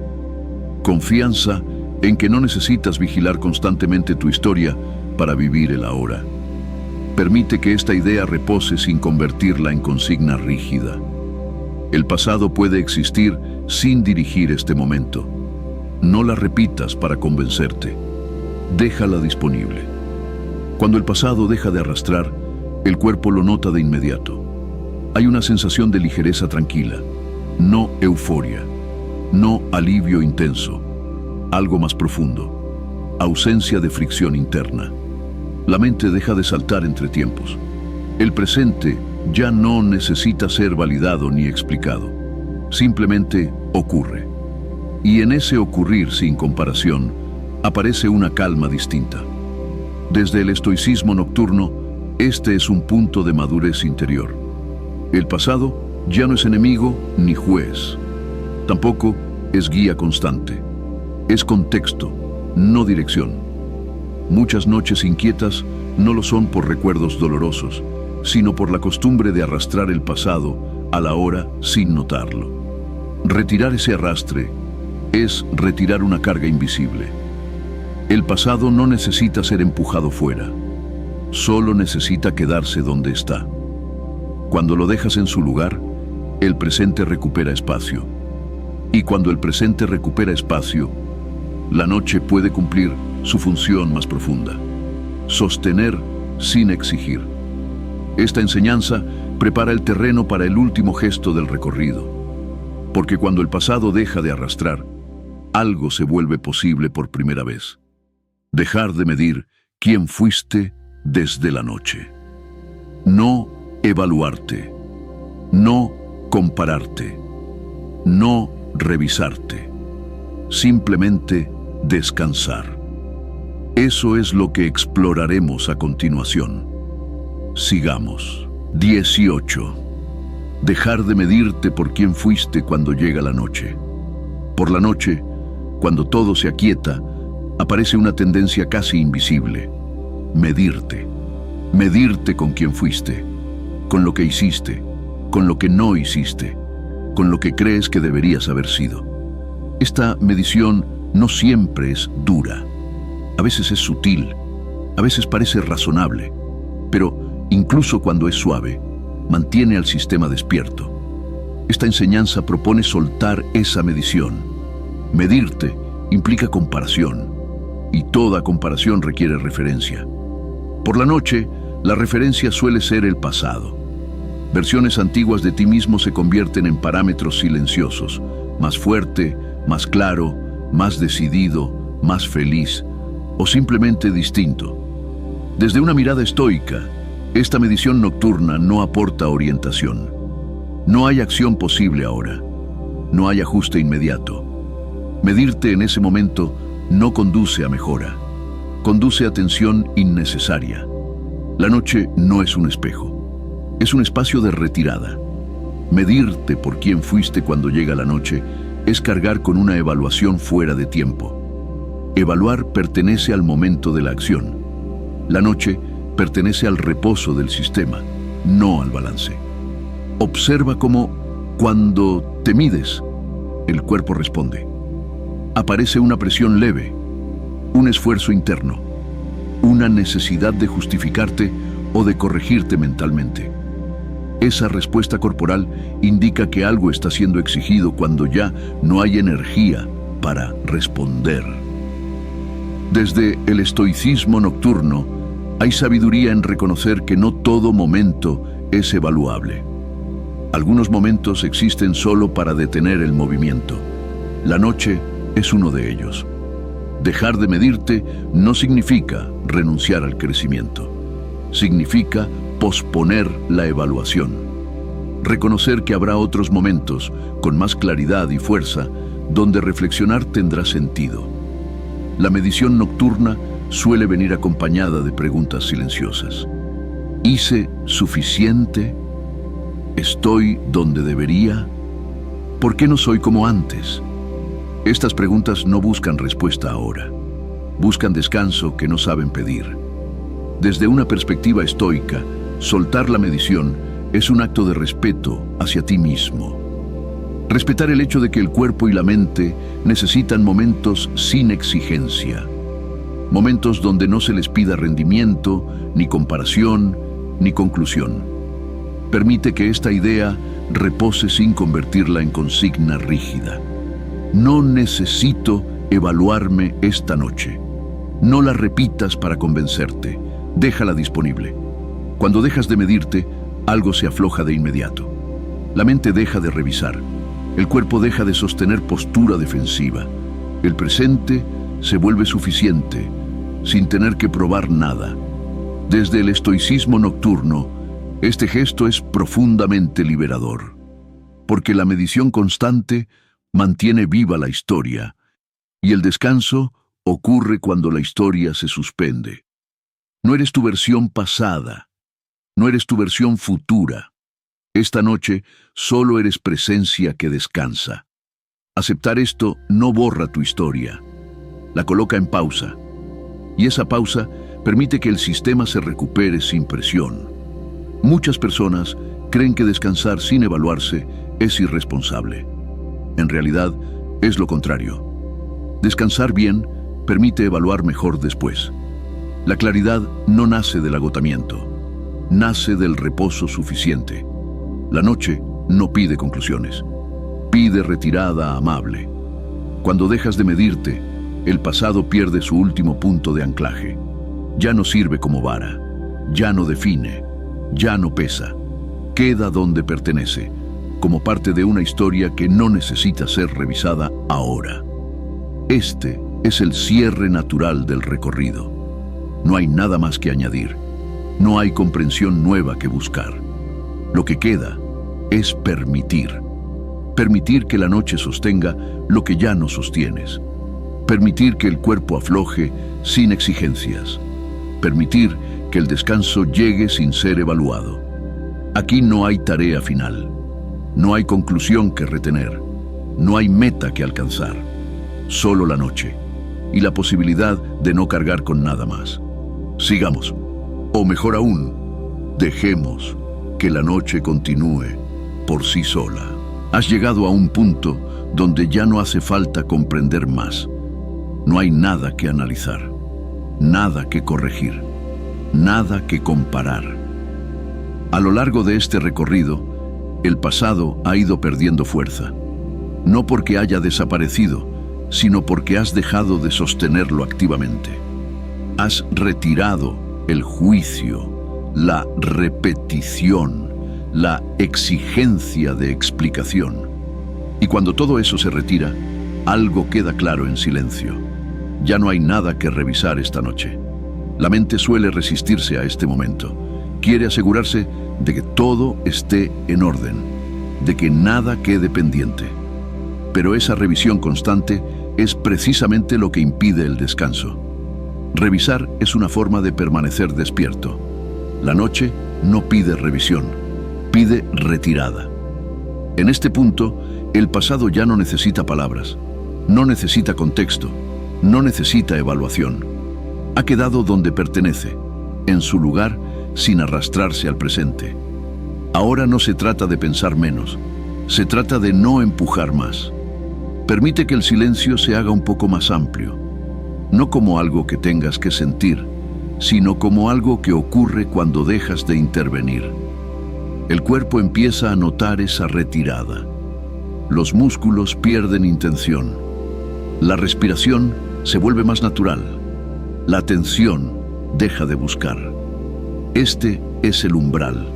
Confianza en que no necesitas vigilar constantemente tu historia para vivir el ahora. Permite que esta idea repose sin convertirla en consigna rígida. El pasado puede existir sin dirigir este momento. No la repitas para convencerte. Déjala disponible. Cuando el pasado deja de arrastrar, el cuerpo lo nota de inmediato. Hay una sensación de ligereza tranquila, no euforia, no alivio intenso, algo más profundo, ausencia de fricción interna. La mente deja de saltar entre tiempos. El presente ya no necesita ser validado ni explicado. Simplemente ocurre. Y en ese ocurrir sin comparación, aparece una calma distinta. Desde el estoicismo nocturno, este es un punto de madurez interior. El pasado ya no es enemigo ni juez. Tampoco es guía constante. Es contexto, no dirección. Muchas noches inquietas no lo son por recuerdos dolorosos, sino por la costumbre de arrastrar el pasado a la hora sin notarlo. Retirar ese arrastre es retirar una carga invisible. El pasado no necesita ser empujado fuera, solo necesita quedarse donde está. Cuando lo dejas en su lugar, el presente recupera espacio. Y cuando el presente recupera espacio, la noche puede cumplir su función más profunda: sostener sin exigir. Esta enseñanza prepara el terreno para el último gesto del recorrido. Porque cuando el pasado deja de arrastrar, algo se vuelve posible por primera vez. Dejar de medir quién fuiste desde la noche. No evaluarte. No compararte. No revisarte. Simplemente descansar. Eso es lo que exploraremos a continuación. Sigamos. 18. Dejar de medirte por quién fuiste cuando llega la noche. Por la noche, cuando todo se aquieta, aparece una tendencia casi invisible: medirte. Medirte con quién fuiste, con lo que hiciste, con lo que no hiciste, con lo que crees que deberías haber sido. Esta medición no siempre es dura. A veces es sutil, a veces parece razonable, pero incluso cuando es suave, mantiene al sistema despierto. Esta enseñanza propone soltar esa medición. Medirte implica comparación, y toda comparación requiere referencia. Por la noche, la referencia suele ser el pasado. Versiones antiguas de ti mismo se convierten en parámetros silenciosos: más fuerte, más claro, más decidido, más feliz o simplemente distinto. Desde una mirada estoica, esta medición nocturna no aporta orientación. No hay acción posible ahora. No hay ajuste inmediato. Medirte en ese momento no conduce a mejora. Conduce a tensión innecesaria. La noche no es un espejo. Es un espacio de retirada. Medirte por quién fuiste cuando llega la noche es cargar con una evaluación fuera de tiempo. Evaluar pertenece al momento de la acción. La noche pertenece al reposo del sistema, no al balance. Observa cómo, cuando te mides, el cuerpo responde. Aparece una presión leve, un esfuerzo interno, una necesidad de justificarte o de corregirte mentalmente. Esa respuesta corporal indica que algo está siendo exigido cuando ya no hay energía para responder. Desde el estoicismo nocturno, hay sabiduría en reconocer que no todo momento es evaluable. Algunos momentos existen solo para detener el movimiento. La noche es uno de ellos. Dejar de medirte no significa renunciar al crecimiento. Significa posponer la evaluación. Reconocer que habrá otros momentos, con más claridad y fuerza, donde reflexionar tendrá sentido. La medición nocturna suele venir acompañada de preguntas silenciosas. ¿Hice suficiente? ¿Estoy donde debería? ¿Por qué no soy como antes? Estas preguntas no buscan respuesta ahora. Buscan descanso que no saben pedir. Desde una perspectiva estoica, soltar la medición es un acto de respeto hacia ti mismo. Respetar el hecho de que el cuerpo y la mente necesitan momentos sin exigencia. Momentos donde no se les pida rendimiento, ni comparación, ni conclusión. Permite que esta idea repose sin convertirla en consigna rígida. No necesito evaluarme esta noche. No la repitas para convencerte. Déjala disponible. Cuando dejas de medirte, algo se afloja de inmediato. La mente deja de revisar. El cuerpo deja de sostener postura defensiva. El presente se vuelve suficiente, sin tener que probar nada. Desde el estoicismo nocturno, este gesto es profundamente liberador, porque la medición constante mantiene viva la historia, y el descanso ocurre cuando la historia se suspende. No eres tu versión pasada, no eres tu versión futura. Esta noche solo eres presencia que descansa. Aceptar esto no borra tu historia, la coloca en pausa, y esa pausa permite que el sistema se recupere sin presión. Muchas personas creen que descansar sin evaluarse es irresponsable. En realidad, es lo contrario. Descansar bien permite evaluar mejor después. La claridad no nace del agotamiento, nace del reposo suficiente. La noche no pide conclusiones, pide retirada amable. Cuando dejas de medirte, el pasado pierde su último punto de anclaje. Ya no sirve como vara, ya no define, ya no pesa. Queda donde pertenece, como parte de una historia que no necesita ser revisada ahora. Este es el cierre natural del recorrido. No hay nada más que añadir. No hay comprensión nueva que buscar. Lo que queda es permitir. Permitir que la noche sostenga lo que ya no sostienes. Permitir que el cuerpo afloje sin exigencias. Permitir que el descanso llegue sin ser evaluado. Aquí no hay tarea final. No hay conclusión que retener. No hay meta que alcanzar. Solo la noche. Y la posibilidad de no cargar con nada más. Sigamos. O mejor aún, dejemos que la noche continúe por sí sola. Has llegado a un punto donde ya no hace falta comprender más. No hay nada que analizar, nada que corregir, nada que comparar. A lo largo de este recorrido, el pasado ha ido perdiendo fuerza. No porque haya desaparecido, sino porque has dejado de sostenerlo activamente. Has retirado el juicio, la repetición, la exigencia de explicación. Y cuando todo eso se retira, algo queda claro en silencio. Ya no hay nada que revisar esta noche. La mente suele resistirse a este momento. Quiere asegurarse de que todo esté en orden, de que nada quede pendiente. Pero esa revisión constante es precisamente lo que impide el descanso. Revisar es una forma de permanecer despierto. La noche no pide revisión, pide retirada. En este punto, el pasado ya no necesita palabras, no necesita contexto, no necesita evaluación. Ha quedado donde pertenece, en su lugar, sin arrastrarse al presente. Ahora no se trata de pensar menos, se trata de no empujar más. Permite que el silencio se haga un poco más amplio, no como algo que tengas que sentir, sino como algo que ocurre cuando dejas de intervenir. El cuerpo empieza a notar esa retirada. Los músculos pierden intención. La respiración se vuelve más natural. La atención deja de buscar. Este es el umbral.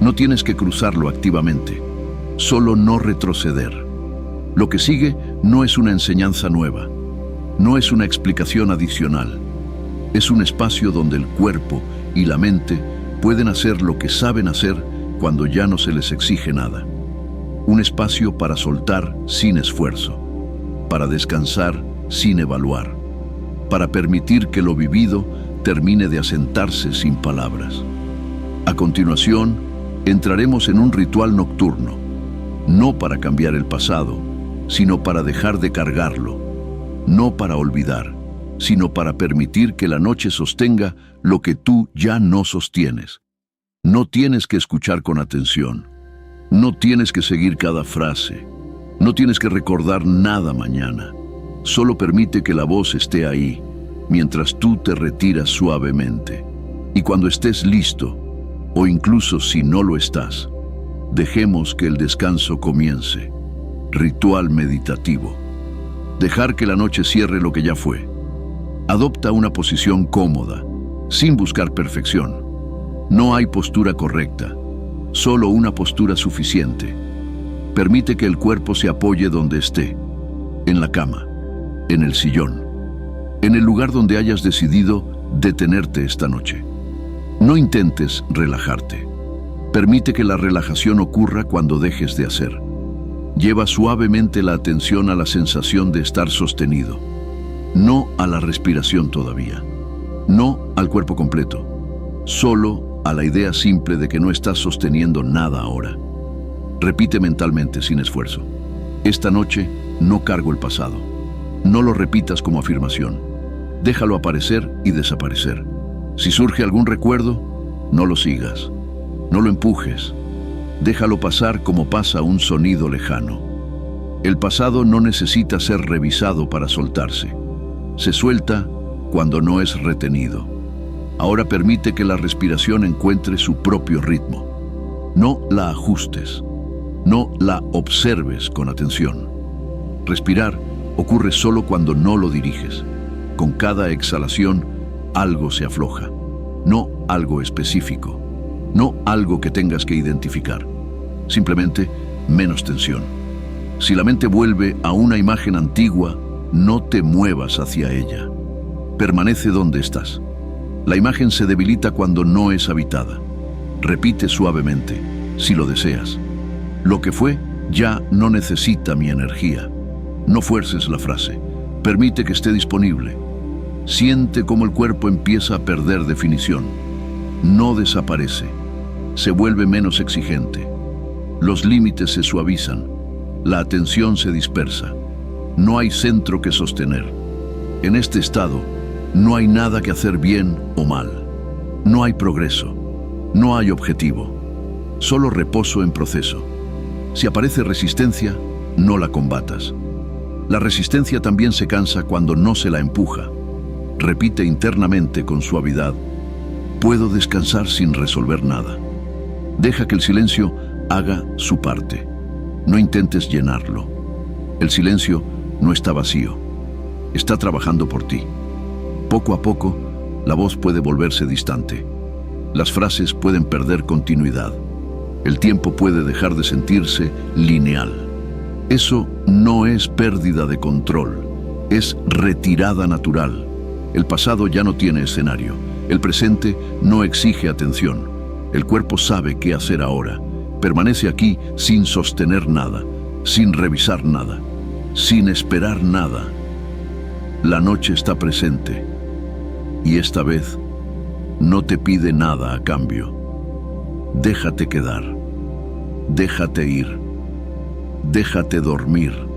No tienes que cruzarlo activamente, solo no retroceder. Lo que sigue no es una enseñanza nueva, no es una explicación adicional. Es un espacio donde el cuerpo y la mente pueden hacer lo que saben hacer cuando ya no se les exige nada. Un espacio para soltar sin esfuerzo, para descansar sin evaluar, para permitir que lo vivido termine de asentarse sin palabras. A continuación, entraremos en un ritual nocturno, no para cambiar el pasado, sino para dejar de cargarlo, no para olvidar, sino para permitir que la noche sostenga lo que tú ya no sostienes. No tienes que escuchar con atención, no tienes que seguir cada frase, no tienes que recordar nada mañana. Solo permite que la voz esté ahí, mientras tú te retiras suavemente. Y cuando estés listo, o incluso si no lo estás, dejemos que el descanso comience. Ritual meditativo. Dejar que la noche cierre lo que ya fue. Adopta una posición cómoda, sin buscar perfección. No hay postura correcta, solo una postura suficiente. Permite que el cuerpo se apoye donde esté, en la cama, en el sillón, en el lugar donde hayas decidido detenerte esta noche. No intentes relajarte. Permite que la relajación ocurra cuando dejes de hacer. Lleva suavemente la atención a la sensación de estar sostenido, no a la respiración todavía, no al cuerpo completo, solo a la idea simple de que no estás sosteniendo nada ahora. Repite mentalmente sin esfuerzo: esta noche no cargo el pasado. No lo repitas como afirmación. Déjalo aparecer y desaparecer. Si surge algún recuerdo, no lo sigas, no lo empujes. Déjalo pasar como pasa un sonido lejano. El pasado no necesita ser revisado para soltarse. Se suelta cuando no es retenido. Ahora permite que la respiración encuentre su propio ritmo. No la ajustes, no la observes con atención. Respirar ocurre solo cuando no lo diriges. Con cada exhalación, algo se afloja. No algo específico, no algo que tengas que identificar. Simplemente menos tensión. Si la mente vuelve a una imagen antigua, no te muevas hacia ella. Permanece donde estás. La imagen se debilita cuando no es habitada. Repite suavemente, si lo deseas: lo que fue ya no necesita mi energía. No fuerces la frase. Permite que esté disponible. Siente cómo el cuerpo empieza a perder definición. No desaparece. Se vuelve menos exigente. Los límites se suavizan. La atención se dispersa. No hay centro que sostener. En este estado, no hay nada que hacer bien o mal. No hay progreso. No hay objetivo. Solo reposo en proceso. Si aparece resistencia, no la combatas. La resistencia también se cansa cuando no se la empuja. Repite internamente con suavidad: puedo descansar sin resolver nada. Deja que el silencio haga su parte. No intentes llenarlo. El silencio no está vacío. Está trabajando por ti. Poco a poco, la voz puede volverse distante. Las frases pueden perder continuidad. El tiempo puede dejar de sentirse lineal. Eso no es pérdida de control. Es retirada natural. El pasado ya no tiene escenario. El presente no exige atención. El cuerpo sabe qué hacer ahora. Permanece aquí sin sostener nada, sin revisar nada, sin esperar nada. La noche está presente y esta vez no te pide nada a cambio. Déjate quedar, déjate ir, déjate dormir.